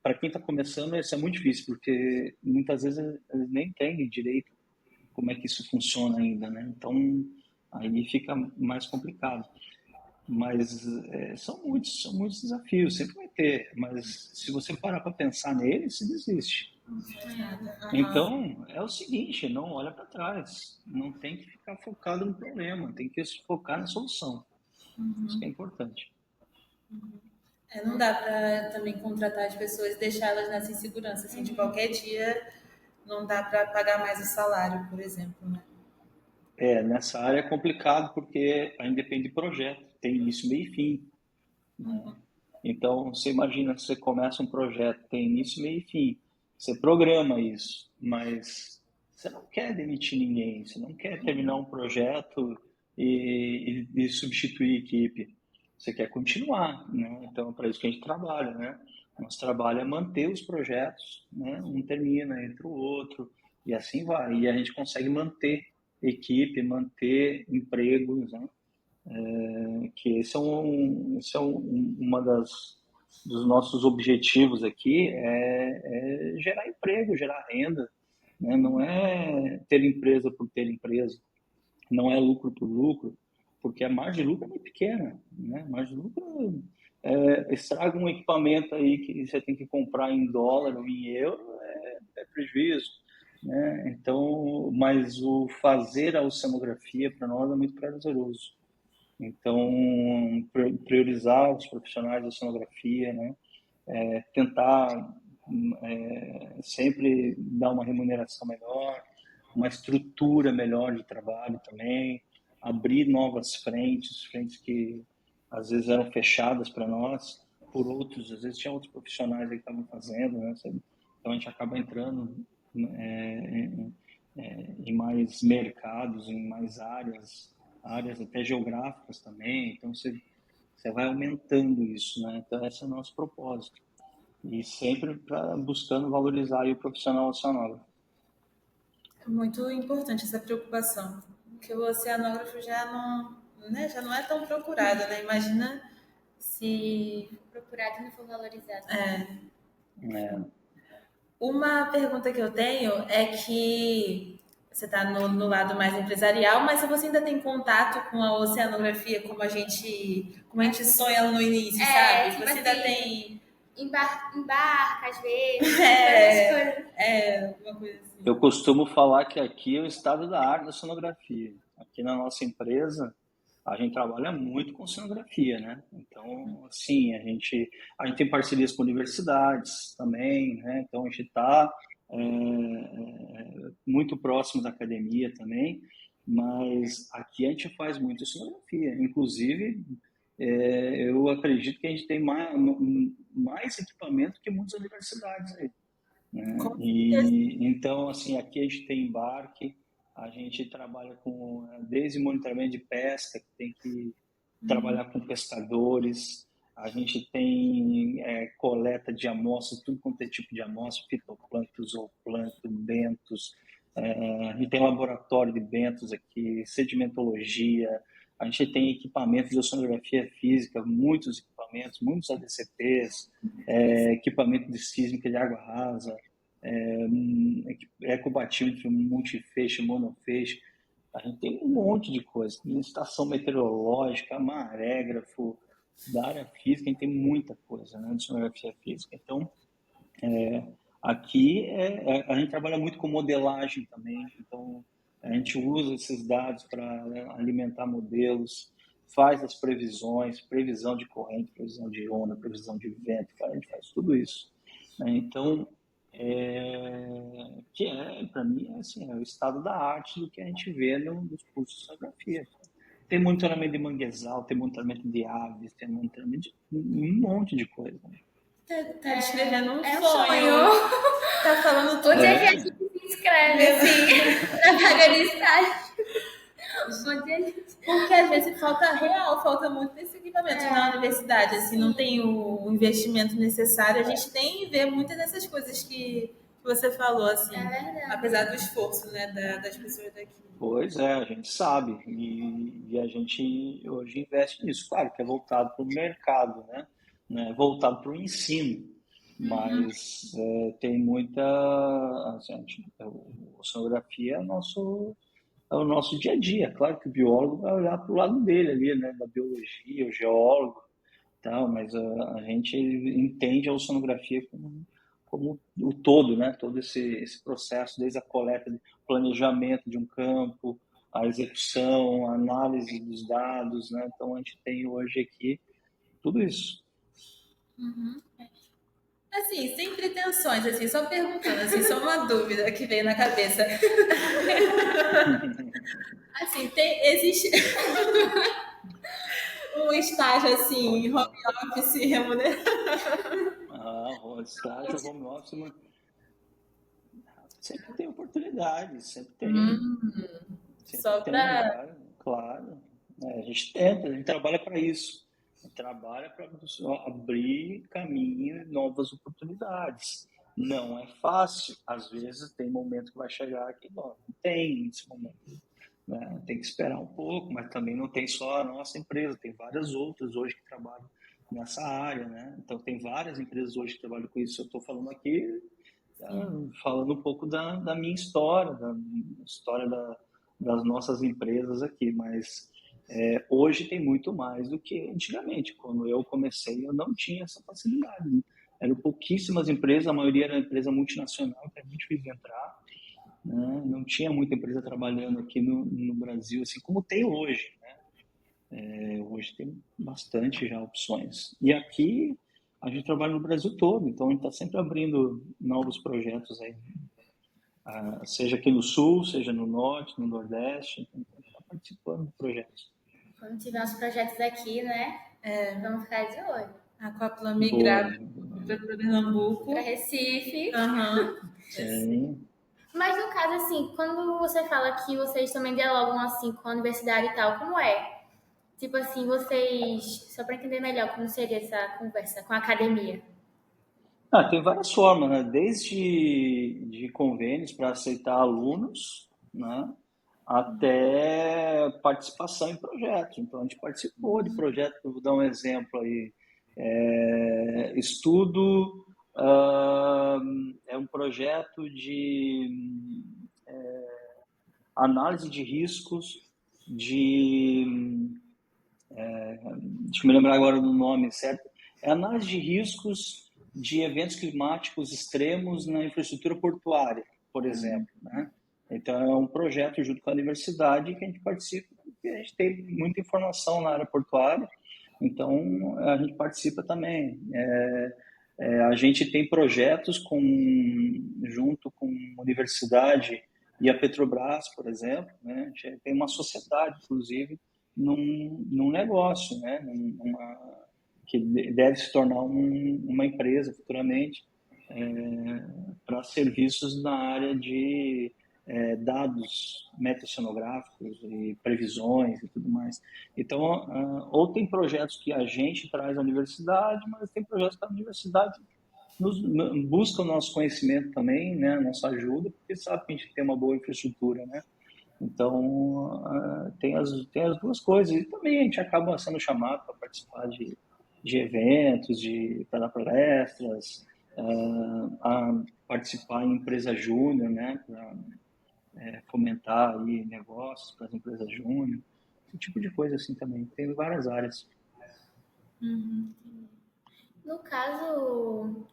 Para quem está começando, isso é muito difícil, porque muitas vezes eles nem entendem direito como é que isso funciona ainda, né? Então, aí fica mais complicado. Mas são muitos desafios, sempre vai ter. Mas se você parar para pensar neles, se desiste. Então, é o seguinte, não olha para trás. Não tem que ficar focado no problema, tem que se focar na solução. Isso que é importante. Não dá para também contratar as pessoas e deixá-las nessa insegurança. Assim, de qualquer dia, não dá para pagar mais o salário, por exemplo, né? Nessa área é complicado porque ainda depende de projeto, tem início, meio e fim, né? Então, você imagina que você começa um projeto, tem início, meio e fim, você programa isso, mas você não quer demitir ninguém, você não quer terminar um projeto e substituir a equipe, você quer continuar, né? Então, é para isso que a gente trabalha, né? Nosso trabalho é manter os projetos, né? Um termina, entra o outro, e assim vai, e a gente consegue manter equipe, manter empregos, né? Que esse é uma dos nossos objetivos aqui, é gerar emprego, gerar renda, né? Não é ter empresa por ter empresa, não é lucro por lucro, porque a margem de lucro é muito pequena, né? A margem de lucro estraga um equipamento aí que você tem que comprar em dólar ou em euro, é prejuízo, né? Então, mas o fazer a oceanografia para nós é muito prazeroso. Então, priorizar os profissionais da oceanografia, né? Tentar sempre dar uma remuneração melhor, uma estrutura melhor de trabalho também, abrir novas frentes que às vezes eram fechadas para nós, por outros, às vezes tinha outros profissionais aí que estavam fazendo, né? Então a gente acaba entrando em mais mercados, em mais áreas até geográficas também, então você vai aumentando isso, né? Então esse é o nosso propósito. E sempre buscando valorizar aí o profissional oceanógrafo. É muito importante essa preocupação, porque o oceanógrafo já não, né, já não é tão procurado, né? Imagina se... Procurado e não for valorizado. Uma pergunta que eu tenho é que você está no lado mais empresarial, mas se você ainda tem contato com a oceanografia como a gente sonha no início, sabe? Tipo Você assim, ainda tem... embarca às vezes, várias coisas. Uma coisa assim. Eu costumo falar que aqui é o estado da arte da sonografia. Aqui na nossa empresa, a gente trabalha muito com sonografia, né? Então, sim, a gente tem parcerias com universidades também, né? Então, a gente está muito próximo da academia também, mas aqui a gente faz muito sonografia. Inclusive, eu acredito que a gente tem mais equipamento que muitas universidades aí, né? E então, assim, aqui a gente tem embarque, a gente trabalha com desde monitoramento de pesca, que tem que trabalhar com pescadores, A gente tem coleta de amostras, tudo quanto é tipo de amostra, fitoplâncton, zooplâncton, bentos. A gente tem laboratório de bentos aqui, sedimentologia. A gente tem equipamentos de oceanografia física, muitos equipamentos, muitos ADCPs, equipamento de sísmica de água rasa, ecobatímetro multifeixe, monofeixe. A gente tem um monte de coisa. Tem estação meteorológica, marégrafo, da área física, a gente tem muita coisa, né, de sonografia física. Então, aqui a gente trabalha muito com modelagem também. Então, a gente usa esses dados para alimentar modelos, faz as previsões, previsão de corrente, previsão de onda, previsão de vento, a gente faz tudo isso, né? Então, para mim, assim, é o estado da arte do que a gente vê nos cursos de sonografia. Tem monitoramento de manguezal, tem monitoramento de aves, tem monitoramento de um monte de coisa. Tá descrevendo um sonho. Tá falando tudo. Onde é que a gente se inscreve, assim, na vaga de estágio? Porque às vezes falta muito desse equipamento na universidade, assim, não tem o investimento necessário. A gente tem vê muitas dessas coisas que você falou, assim, apesar do esforço, né, das pessoas daqui. Pois é, a gente sabe, e a gente hoje investe nisso. Claro que é voltado para o mercado, né? Não é voltado para o ensino, mas tem muita... Assim, a oceanografia é o nosso dia a dia. Claro que o biólogo vai olhar para o lado dele ali, né? Da biologia, o geólogo, tal, mas a gente entende a oceanografia como o todo, né? Todo esse processo, desde a coleta, planejamento de um campo, a execução, a análise dos dados, né? Então a gente tem hoje aqui tudo isso. Assim, sem pretensões, assim, só perguntando, assim, só uma dúvida que veio na cabeça. Assim, existe um estágio assim, home office remunerado? Estágio, home office, sempre tem oportunidade, sempre tem. Só para... Claro. A gente tenta, a gente trabalha para isso. Trabalha para abrir caminho, novas oportunidades. Não é fácil. Às vezes tem momento que vai chegar que não tem esse momento, né? Tem que esperar um pouco, mas também não tem só a nossa empresa, tem várias outras hoje que trabalham nessa área, né? Então tem várias empresas hoje que trabalham com isso. Eu estou falando aqui, falando um pouco da minha história, da história das nossas empresas aqui, mas hoje tem muito mais do que antigamente. Quando eu comecei, eu não tinha essa facilidade, né? Eram pouquíssimas empresas, a maioria era empresa multinacional, que é muito difícil entrar, né? Não tinha muita empresa trabalhando aqui no Brasil, assim como tem hoje, né? Hoje tem bastante já opções. E aqui a gente trabalha no Brasil todo, então a gente está sempre abrindo novos projetos aí, seja aqui no Sul, seja no Norte, no Nordeste, então a gente está participando de projetos. Quando tiver uns projetos aqui, né? Vamos ficar de olho. A Coaplan migrar para Pernambuco. Para Recife. Sim. Mas no caso, assim, quando você fala que vocês também dialogam assim com a universidade e tal, como é? Tipo assim, vocês... Só para entender melhor como seria essa conversa com a academia. Tem várias formas, né? Desde de convênios para aceitar alunos, né? Até participação em projetos. Então, a gente participou de projetos, vou dar um exemplo aí. Estudo é um projeto de análise de riscos deixa eu me lembrar agora do nome, certo? É análise de riscos de eventos climáticos extremos na infraestrutura portuária, por exemplo, né? Então, é um projeto junto com a universidade que a gente participa, porque a gente tem muita informação na área portuária, então a gente participa também. A gente tem projetos junto com a universidade e a Petrobras, por exemplo, né? A gente tem uma sociedade, inclusive, num negócio, né? Que deve se tornar uma empresa futuramente para serviços na área de dados metaoceanográficos e previsões e tudo mais. Então, ou tem projetos que a gente traz à universidade, mas tem projetos que a universidade busca o nosso conhecimento também, né, a nossa ajuda, porque sabe que a gente tem uma boa infraestrutura, né? Então, tem as duas coisas. E também a gente acaba sendo chamado para participar de eventos, para dar palestras, a participar em empresa júnior, né, para fomentar aí negócios para as empresas júnior, esse tipo de coisa assim também. Tem várias áreas. No caso,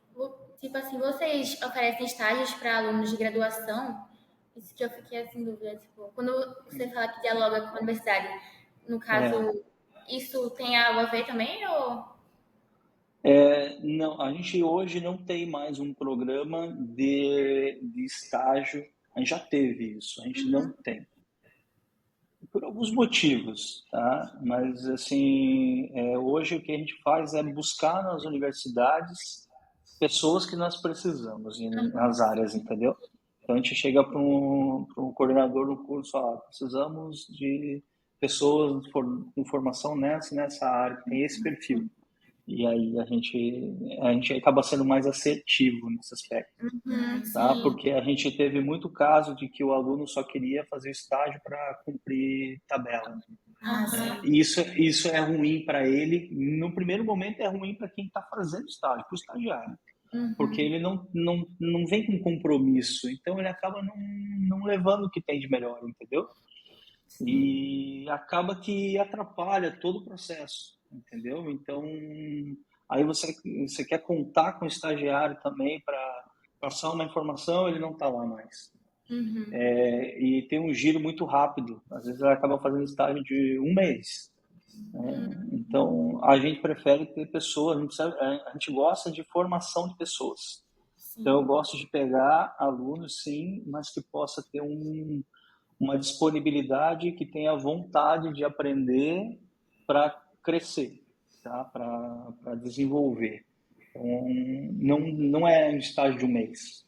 tipo assim, vocês oferecem estágios para alunos de graduação? Isso que eu fiquei assim, dúvida. Tipo, quando você fala que dialoga com a universidade, no É, caso, isso tem algo a ver também? Ou... não, a gente hoje não tem mais um programa de estágio. A gente já teve isso, a gente não tem. Por alguns motivos, tá? Mas, assim, hoje o que a gente faz é buscar nas universidades pessoas que nós precisamos nas áreas, entendeu? Então, a gente chega para um coordenador do curso, precisamos de pessoas com formação nessa área, que tem esse perfil. E aí a gente acaba sendo mais assertivo nesse aspecto, tá? sim. Porque a gente teve muito caso de que o aluno só queria fazer estágio para cumprir tabela. Sim. E isso é ruim para ele. No primeiro momento é ruim para quem está fazendo estágio, para o estagiário, porque ele não vem com compromisso, então ele acaba não levando o que tem de melhor, entendeu? E acaba que atrapalha todo o processo, entendeu? Então, aí você quer contar com o estagiário também para passar uma informação, ele não está lá mais. E tem um giro muito rápido, às vezes ele acaba fazendo estágio de um mês. Então, a gente prefere ter pessoas, a gente gosta de formação de pessoas. Então, eu gosto de pegar alunos, sim, mas que possa ter uma disponibilidade, que tenha vontade de aprender para crescer, tá? Para desenvolver. Então, não é um estágio de um mês.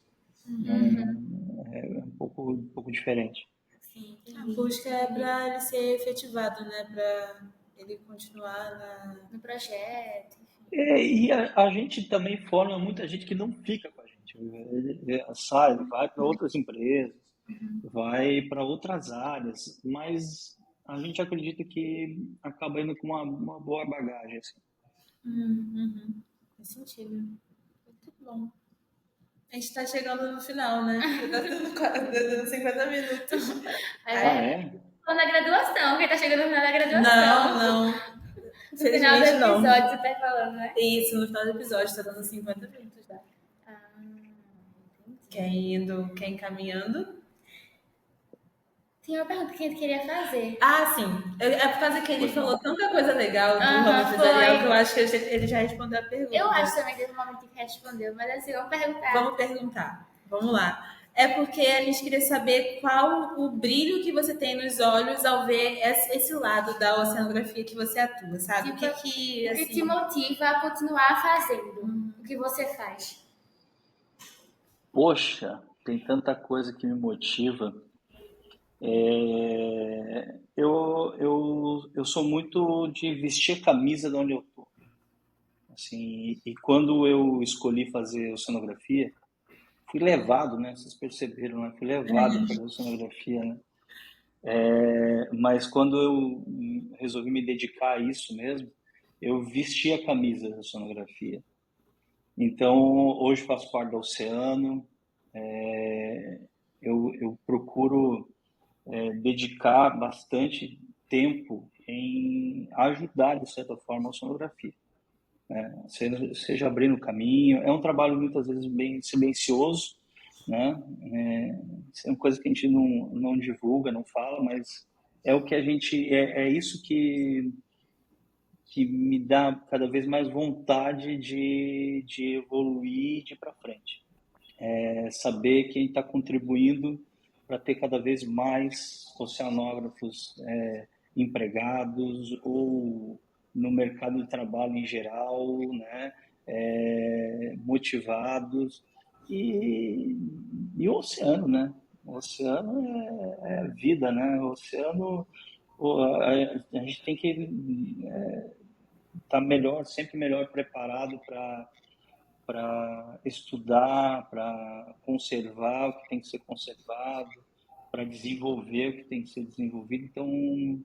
É um pouco diferente. Sim, A entendi. busca é para ele ser efetivado, né? Para ele continuar No projeto, enfim. E a gente também forma muita gente que não fica com a gente. Ele sai, ele vai para outras empresas, vai para outras áreas, mas a gente acredita que acaba indo com uma boa bagagem. Assim. Faz sentido. Muito bom. A gente está chegando no final, né? Já tá dando 50 minutos. É? Tô na graduação, quem tá chegando no final da graduação. Não. No final do Infelizmente, não. episódio, você tá falando, né? Isso, no final do episódio, está dando 50 minutos já. Quer ir encaminhando? Tinha uma pergunta que a gente queria fazer. Sim. É por causa que ele falou tanta coisa legal do ramo Aham, empresarial foi. que eu acho que ele já respondeu a pergunta. Eu acho também que teve um momento que respondeu, mas assim, vamos perguntar. Vamos perguntar. Vamos lá. É porque a gente queria saber qual o brilho que você tem nos olhos ao ver esse lado da oceanografia que você atua, sabe? Tipo, o que O que assim, te motiva a continuar fazendo o que você faz? Poxa, tem tanta coisa que me motiva. Eu sou muito de vestir a camisa de onde eu estou. Assim, e quando eu escolhi fazer oceanografia, fui levado, né? Vocês perceberam, né? Fui levado a fazer oceanografia, né? Mas quando eu resolvi me dedicar a isso mesmo, eu vesti a camisa da oceanografia. Então, hoje faço parte do oceano. Eu procuro dedicar bastante tempo em ajudar, de certa forma, a oceanografia. Seja abrindo caminho. É um trabalho muitas vezes bem silencioso, né? Isso é uma coisa que a gente não divulga, não fala, mas é o que a gente é isso que me dá cada vez mais vontade de evoluir, de ir para frente. Saber que está contribuindo para ter cada vez mais oceanógrafos empregados ou no mercado de trabalho em geral, né? Motivados e o oceano, né? O oceano é vida, né? O oceano, a gente tem que estar melhor, sempre melhor preparado para estudar, para conservar o que tem que ser conservado, para desenvolver o que tem que ser desenvolvido. Então,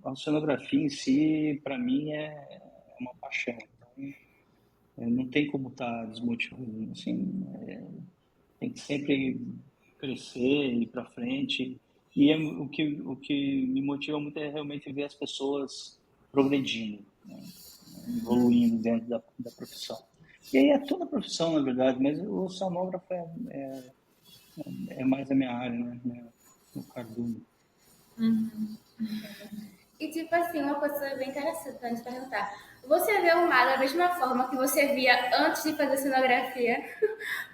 a oceanografia em si, para mim, é uma paixão. Então, não tem como estar desmotivado. Assim, tem que sempre crescer, ir para frente. E o que me motiva muito é realmente ver as pessoas progredindo, né? Evoluindo dentro da profissão. E aí é toda a profissão, na verdade, mas o oceanógrafo é mais a minha área, né? O cardume. E tipo assim, uma coisa bem interessante pra gente perguntar. Você vê o mar da mesma forma que você via antes de fazer cenografia?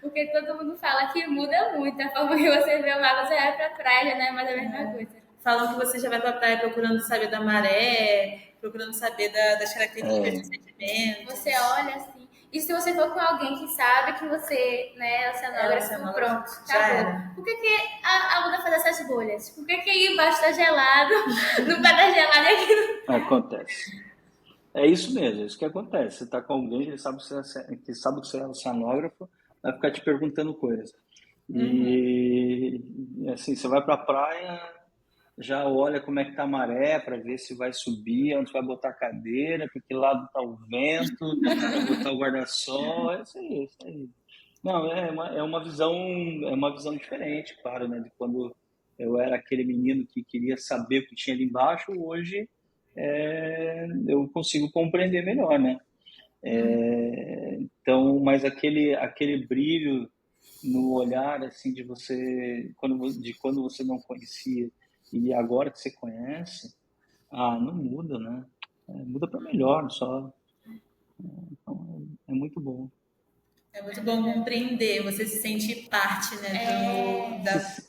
Porque todo mundo fala que muda muito a forma que você vê o mar, você vai pra praia, né? Mas é a mesma coisa. Falam que você já vai pra praia procurando saber da maré, procurando saber das características dos sedimentos. Você olha assim. E se você for com alguém que sabe que você, né, é oceanógrafo, oceanógrafo, pronto, já acabou. era. Por que a água faz essas bolhas? Por que aí embaixo tá gelado, no pé tá gelado e aqui não? Acontece. É isso mesmo, é isso que acontece. Você está com alguém que sabe que você é oceanógrafo, vai ficar te perguntando coisas. E assim, você vai para a praia, já olha como é que tá a maré para ver se vai subir, onde vai botar a cadeira, para que lado está o vento, para botar o guarda-sol, é isso aí, é isso aí. Não, é uma visão diferente, claro, né? De quando eu era aquele menino que queria saber o que tinha ali embaixo, hoje eu consigo compreender melhor, né? Então, mas aquele brilho no olhar, assim, de quando você não conhecia e agora que você conhece, não muda, né? Muda para melhor, só. Então, é muito bom. É muito bom compreender, você se sente parte, né,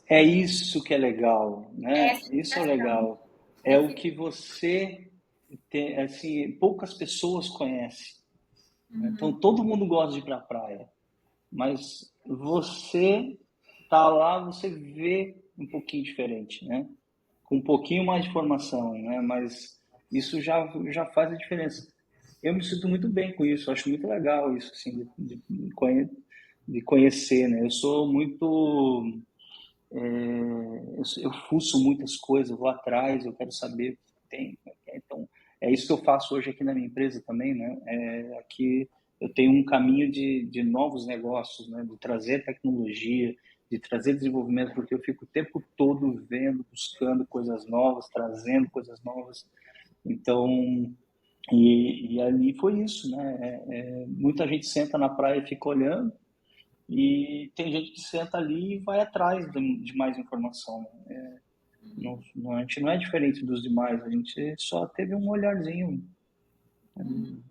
É isso que é legal, É né? essa Isso é sensação. legal. É o que você tem, assim, poucas pessoas conhecem, né? Então todo mundo gosta de ir para a praia, mas você tá lá, você vê um pouquinho diferente, né? Com um pouquinho mais de informação, né? Mas isso já faz a diferença. Eu me sinto muito bem com isso, acho muito legal isso, assim, de conhecer, né? Eu sou muito eu fuço muitas coisas, vou atrás, eu quero saber o que tem. Como é que é. Então, é isso que eu faço hoje aqui na minha empresa também, né? Aqui eu tenho um caminho de novos negócios, né? De trazer tecnologia, de trazer desenvolvimento, porque eu fico o tempo todo vendo, buscando coisas novas, trazendo coisas novas. Então, e ali foi isso, né? Muita gente senta na praia e fica olhando, e tem gente que senta ali e vai atrás de mais informação, né? A gente não é diferente dos demais, a gente só teve um olharzinho um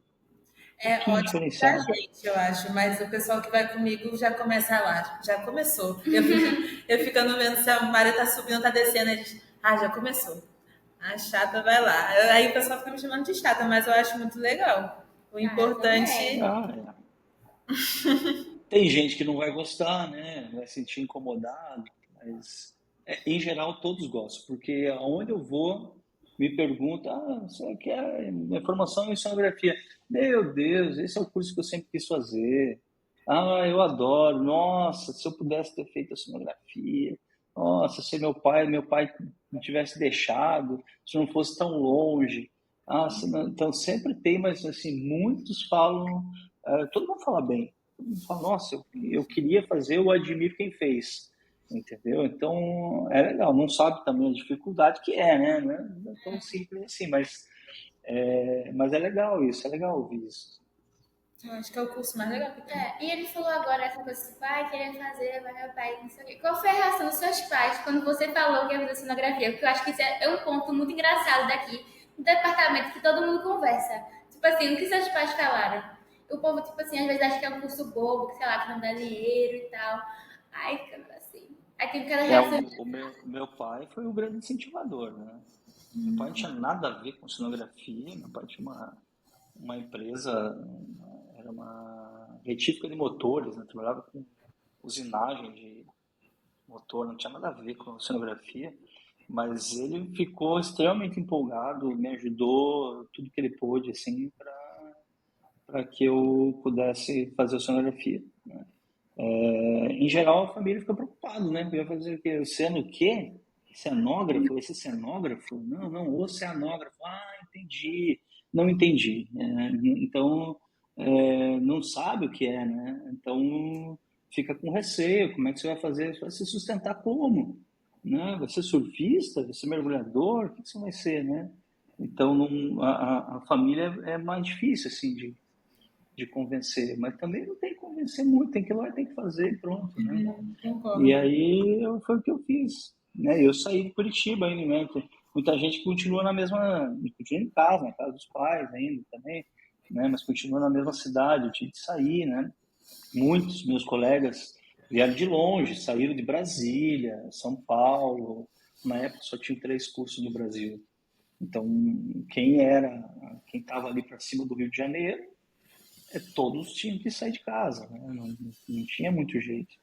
É pouquinho ótimo pra diferenciado. gente, eu acho, mas o pessoal que vai comigo já começa lá, já começou. Eu ficando vendo se a maré tá subindo ou tá descendo, a gente, já começou. A chata vai lá. Aí o pessoal fica me chamando de chata, mas eu acho muito legal. O Eu também. importante É. Tem gente que não vai gostar, né? Vai se sentir incomodado, mas em geral todos gostam, porque aonde eu vou me pergunta, você quer formação em sonografia? Meu Deus, esse é o curso que eu sempre quis fazer. Eu adoro. Nossa, se eu pudesse ter feito a sonografia. Nossa, se meu pai não tivesse deixado, se não fosse tão longe. Então sempre tem, mas assim, muitos falam, todo mundo fala bem. Todo mundo fala, nossa, eu queria fazer, eu admiro quem fez. Entendeu? Então é legal. Não sabe também a dificuldade que é, né? Não é tão simples assim, mas é legal isso, é legal ouvir isso. eu acho que é o curso mais legal que tem. E ele falou agora essa coisa que o pai queria fazer, mas meu pai não sei o quê. Qual foi a reação dos seus pais quando você falou que ia fazer cenografia? Porque eu acho que isso é um ponto muito engraçado daqui, no departamento que todo mundo conversa. Tipo assim, o que seus pais falaram? O povo, tipo assim, às vezes acha que é um curso bobo, que sei lá, que não dá dinheiro e tal. Ai, ficando assim. Aí tem cada reação. O meu pai foi o grande incentivador, né? Meu pai não tinha nada a ver com cenografia, meu pai tinha uma empresa, era uma retífica de motores, né? Trabalhava com usinagem motor, não tinha nada a ver com oceanografia, mas ele ficou extremamente empolgado, me ajudou tudo que ele pôde, assim, para que eu pudesse fazer oceanografia, né? Em geral, a família fica preocupada, né? Porque vai fazer o quê? Sendo o quê? Cenógrafo? Esse cenógrafo? Não, não, oceanógrafo. Ah, entendi. Não entendi. Então, não sabe o que é, né? Então, fica com receio. Como é que você vai fazer? Você vai se sustentar como? Né? Vai ser surfista? Vai ser mergulhador? O que você vai ser, né? Então, a família é mais difícil, assim, de convencer, mas também não tem que convencer muito, tem que ir lá e tem que fazer e pronto, né? E Concordo. aí foi o que eu fiz, né? Eu saí de Curitiba ainda, né? Muita gente continua continua em casa, na casa dos pais ainda também, né? Mas continua na mesma cidade, eu tive que sair, né? Muitos meus colegas vieram de longe, saíram de Brasília, São Paulo. Na época só tinha 3 cursos no Brasil. Então, quem estava ali para cima do Rio de Janeiro, todos tinham que sair de casa, né? Não tinha muito jeito.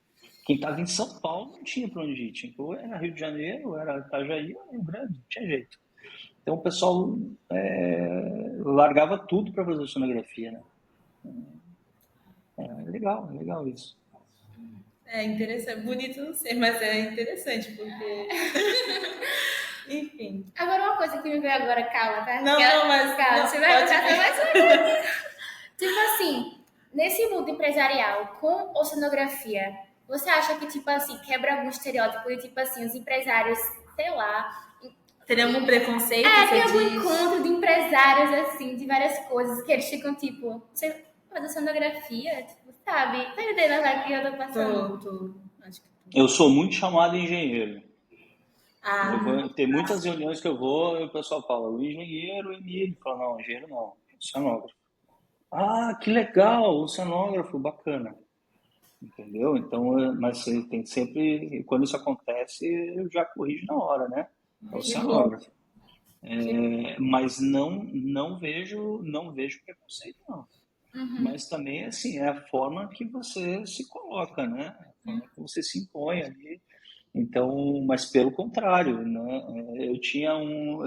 Quem estava em São Paulo não tinha para onde ir, ou era Rio de Janeiro, ou era Itajaí, ou era Rio Grande, não tinha jeito. Então o pessoal largava tudo para fazer sonografia, né? É legal isso. É interessante, bonito não sei, mas é interessante, porque. Enfim. Agora uma coisa que me veio agora, calma, tá? Não, mas. Calma, Não, você vai pode trazer vir. mais uma. Tipo assim, nesse mundo empresarial, com oceanografia, você acha que, tipo assim, quebra algum estereótipo e, tipo assim, os empresários, sei lá, Teria algum preconceito, tem você algum diz? encontro de empresários, assim, de várias coisas, que eles ficam, tipo, você faz oceanografia, tipo, sabe? Tá entendendo a vibe que eu tô passando? Tô. Acho que tô. Eu sou muito chamado engenheiro. Eu Ah, vou ter muitas reuniões que eu vou e o pessoal fala, o engenheiro Emílio. Fala, não, engenheiro não, oceanógrafo. Ah, que legal, oceanógrafo, bacana. Entendeu? Então, mas você tem sempre, quando isso acontece, eu já corrijo na hora, né? É que bom. oceanógrafo. Mas não vejo preconceito, não. Mas também, assim, é a forma que você se coloca, né? A forma que você se impõe ali. Então, mas pelo contrário, né? Eu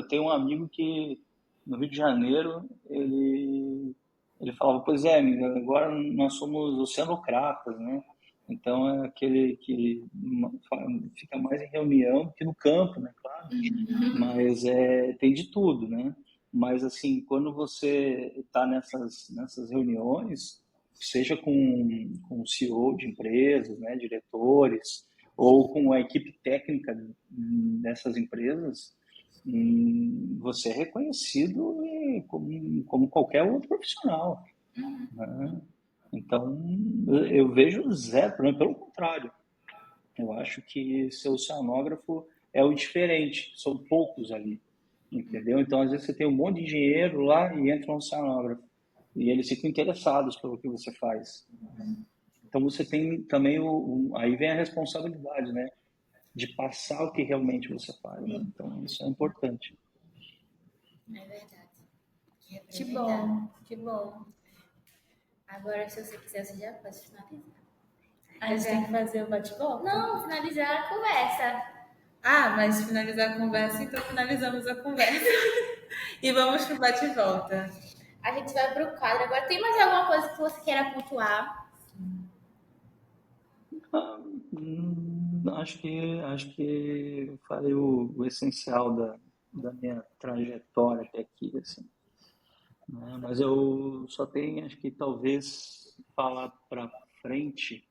tenho um amigo que no Rio de Janeiro ele falava, pois é, amigo, agora nós somos oceanocratas, né? Então é aquele que fica mais em reunião que no campo, né? Claro, mas tem de tudo, né? Mas assim, quando você está nessas reuniões, seja com o CEO de empresas, né, diretores, ou com a equipe técnica dessas empresas, você é reconhecido como qualquer outro profissional, né? Então, eu vejo zero, pelo contrário. Eu acho que ser oceanógrafo é o diferente, são poucos ali, entendeu? Então, às vezes você tem um monte de engenheiro lá e entra um oceanógrafo, e eles ficam interessados pelo que você faz. Então, você tem também aí vem a responsabilidade, né? De passar o que realmente você faz, né? Então, isso é importante. É verdade. Que Representar. bom, que bom. Agora, se você quiser, você já pode finalizar. A gente tem que fazer o bate-volta? Não, finalizar a conversa. Ah, mas finalizar a conversa, então finalizamos a conversa. E vamos pro bate-volta. A gente vai pro quadro. Agora, tem mais alguma coisa que você queira pontuar? Ah, acho que eu falei o essencial da minha trajetória até aqui, assim, né? Mas eu só tenho, acho que talvez falar para frente,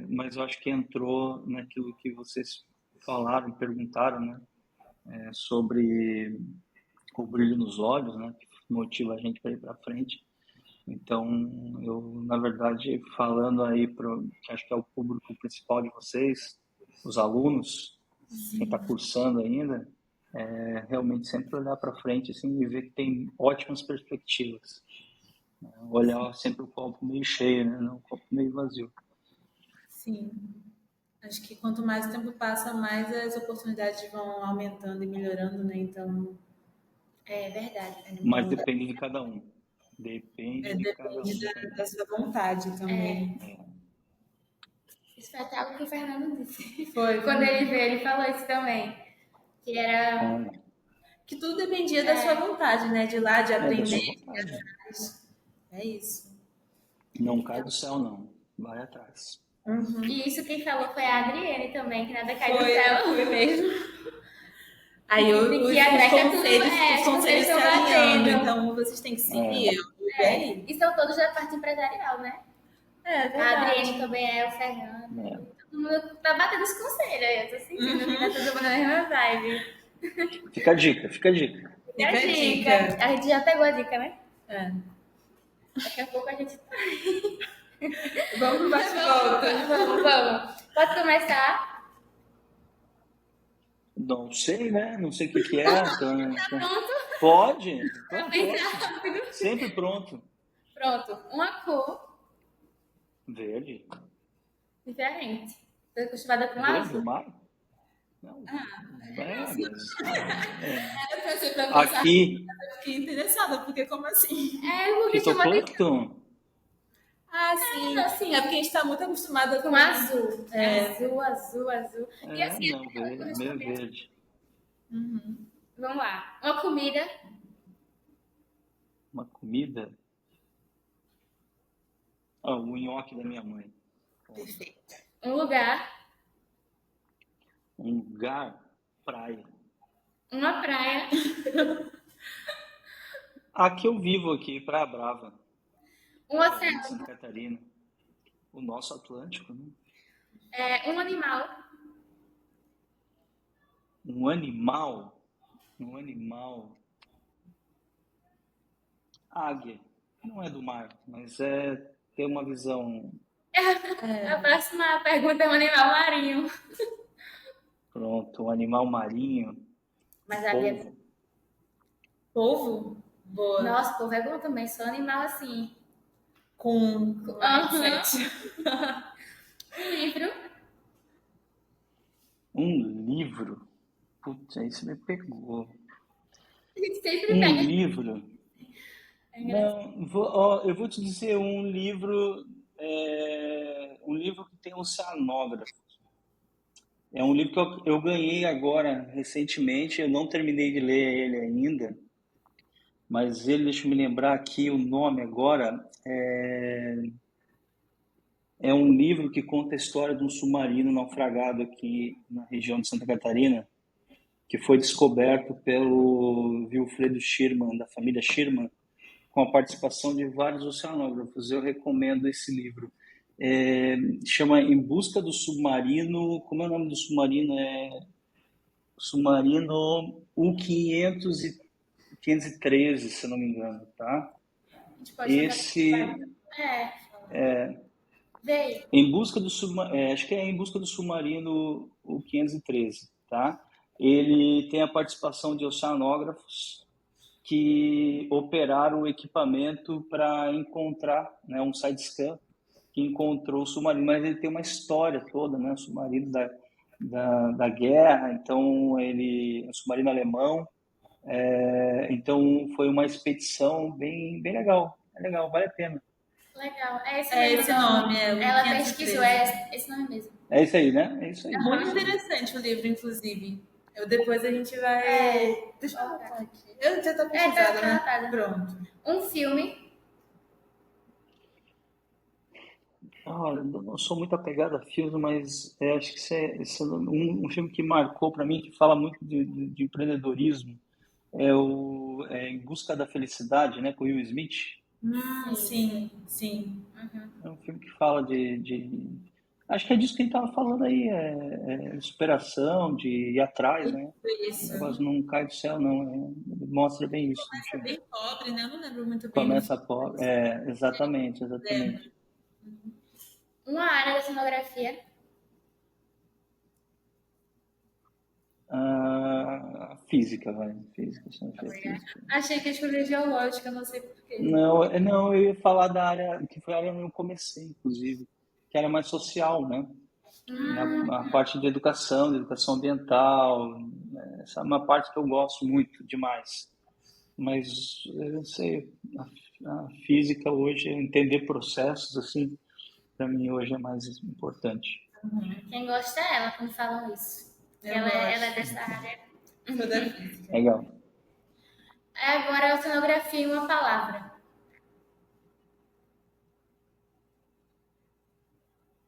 mas eu acho que entrou naquilo que vocês falaram, perguntaram, né? Sobre o brilho nos olhos, né? Que motiva a gente para ir para frente. Então, eu, na verdade, falando aí que acho que é o público principal de vocês, os alunos, quem está cursando ainda, realmente sempre olhar para frente assim, e ver que tem ótimas perspectivas. Olhar sempre o copo meio cheio, né? Não o copo meio vazio. Sim. Acho que quanto mais o tempo passa, mais as oportunidades vão aumentando e melhorando, né? Então, É verdade. Mas depende de cada um. Depende de cada depende um também. da sua vontade também. Isso foi até algo que o Fernando disse. Foi. Quando ele veio, ele falou isso também. Que era. Que tudo dependia da sua vontade, né? De ir lá, de Da aprender. sua vontade. É isso. Não cai do céu, não. Vai atrás. E isso quem falou foi a Adriene também, que nada cai do Foi, céu. foi mesmo. Aí os que a Greca tudo- conselhos vocês se estão alinhando, batendo. então vocês têm que seguir. E aí? E são todos da parte empresarial, né? É A verdade. Adriene também é, o Fernando. É. Todo mundo tá batendo os conselhos aí. Eu tô sentindo que tá todo mundo na mesma vibe. Fica a dica, fica a dica. E a Fica a dica. dica. A gente já pegou a dica, né? É. Daqui a pouco a gente tá. Vamos pro bate-volta. Vamos. Pode começar? Não sei, né? Não sei o que é. Pode. Rápido. Sempre pronto. Pronto. Uma cor Verde. diferente. Tô acostumada com Verde azul. do mar? Não. Mas, Eu pensei pra pensar, aqui, fiquei interessada, porque como assim? Porque que tô chamou de curto. Ah, sim. assim. É porque a gente tá muito acostumada com azul. É. Azul. E assim, Não, verde, meio verde. vamos lá. Uma comida. Uma comida. O nhoque da minha mãe. Perfeito. Um lugar. Um lugar, praia. Uma praia. Aqui eu vivo aqui, Praia Brava, Um oceano. Santa Catarina. O nosso Atlântico, né? Um animal. Um animal. Águia. Não é do mar, mas tem uma visão. A próxima pergunta é um animal marinho. Pronto, um animal marinho. Mas havia. Polvo. Polvo? Boa. Nossa, polvo é bom também. Só animal assim. Com Aham. Um livro. Um livro. Putz, aí você me pegou. A gente sempre Um pega. livro. Não, eu vou te dizer um livro que tem oceanógrafo. É um livro que eu ganhei agora, recentemente. Eu não terminei de ler ele ainda, mas ele, deixa eu me lembrar aqui o nome agora. É um livro que conta a história de um submarino naufragado aqui na região de Santa Catarina, que foi descoberto pelo Wilfredo Schirmer, da família Schirmer, com a participação de vários oceanógrafos. Eu recomendo esse livro. Chama Em Busca do Submarino. Como é o nome do submarino? Submarino U-513, se não me engano, tá? A gente pode Esse Veio. Em Busca do Submarino, acho que é Em Busca do Submarino U-513, tá? Ele tem a participação de oceanógrafos que operaram o equipamento para encontrar, né, um side scan que encontrou o submarino, mas ele tem uma história toda, né, o submarino da guerra, então ele é um submarino alemão, então foi uma expedição bem legal, vale a pena. Legal. É esse nome. Ela pesquisou, esse nome mesmo. É isso aí, né? É isso aí. Muito interessante o livro, inclusive. Depois a gente vai... Deixa eu botar aqui. Eu já tô pesquisada, né? Pronto. Um filme. Eu não sou muito apegado a filmes, mas acho que esse é um filme que marcou para mim, que fala muito de empreendedorismo. Em Busca da Felicidade, né, com Will Smith. Sim. É um filme que fala acho que é disso que a gente estava falando aí, superação, de ir atrás, né? Isso. O negócio não cai do céu, não. Mostra bem isso. Começa bem pobre, né? Eu não lembro muito bem. Começa pobre. Exatamente. Uma área da cenografia. Física, vai. Física. Achei que escolheu geológica, não sei porquê. Não, eu ia falar da área, que foi a área onde eu comecei, inclusive, que era mais social, né? A parte de educação ambiental, essa é uma parte que eu gosto muito, demais. Mas, eu não sei, a física hoje, entender processos, assim, para mim hoje é mais importante. Quem gosta é ela quando falam isso. Ela é dessa área. Sou da física. Legal. Agora, oceanografia em uma palavra.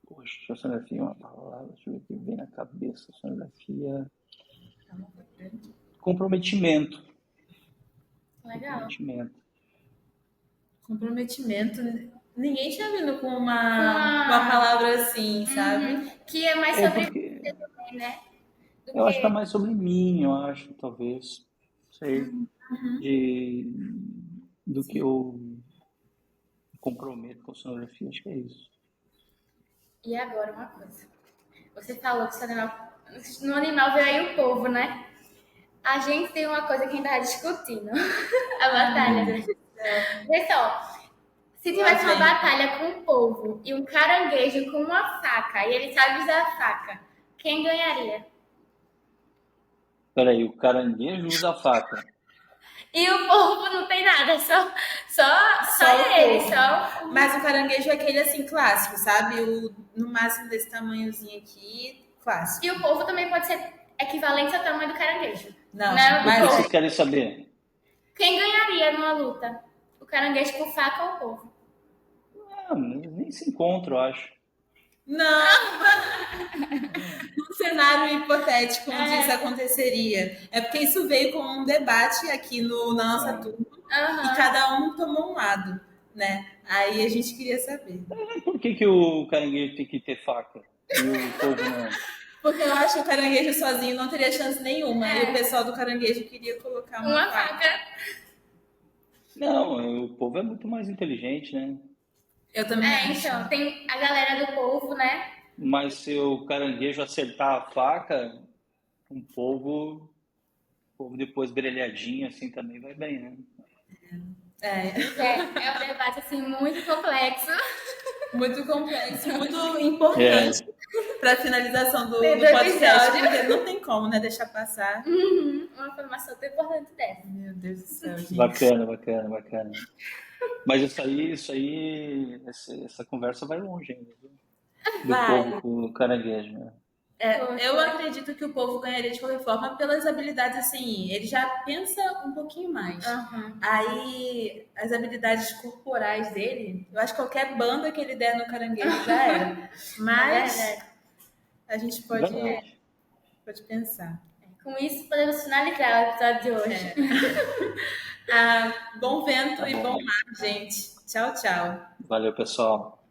Poxa, oceanografia é uma palavra, deixa eu ver o que vem na cabeça. Oceanografia. Comprometimento. Legal. Comprometimento. Ninguém tinha vindo com uma palavra assim, sabe? Que é mais sobre porque você também, né? eu acho que é mais sobre mim, eu acho, talvez. Não sei. Do que eu comprometo com a oceanografia, acho que é isso. E agora, uma coisa. Você falou que no animal veio aí o povo, né? A gente tem uma coisa que a gente tava discutindo. A batalha. Vê só. Se tivesse uma batalha com um polvo e um caranguejo com uma faca, e ele sabe usar a faca, quem ganharia? Peraí, o caranguejo usa a faca. E o polvo não tem nada, só o ele, polvo. só. Mas o caranguejo é aquele assim, clássico, sabe? No máximo desse tamanhozinho aqui, clássico. E o polvo também pode ser equivalente ao tamanho do caranguejo. Não, O que mas vocês querem saber? Quem ganharia numa luta? O caranguejo com faca ou o polvo? Nem se encontra, eu acho. não. Num cenário hipotético onde isso aconteceria. É porque isso veio com um debate aqui na nossa turma e cada um tomou um lado, né? Aí a gente queria saber. Por que o caranguejo tem que ter faca e o polvo não? Porque eu acho que o caranguejo sozinho não teria chance nenhuma. E o pessoal do caranguejo queria colocar uma faca. Não, o polvo é muito mais inteligente, né? Eu também acho. Então, tem a galera do polvo, né? Mas se o caranguejo acertar a faca, o polvo depois grelhadinho assim também vai bem, né? É um debate assim muito complexo. Muito complexo, muito importante para a finalização do podcast, episódio. porque não tem como, né, deixar passar. Uma informação tão importante dessa. Meu Deus do céu, gente. Bacana. Mas essa conversa vai longe ainda, viu? Do polvo com o caranguejo, né? Eu acredito que o povo ganharia de qualquer forma pelas habilidades, assim, ele já pensa um pouquinho mais. Aí, as habilidades corporais dele, eu acho que qualquer banda que ele der no caranguejo já era. Mas a gente pode pensar. Com isso, podemos finalizar o episódio de hoje. Bom vento e bom mar, gente. Tchau, tchau. Valeu, pessoal.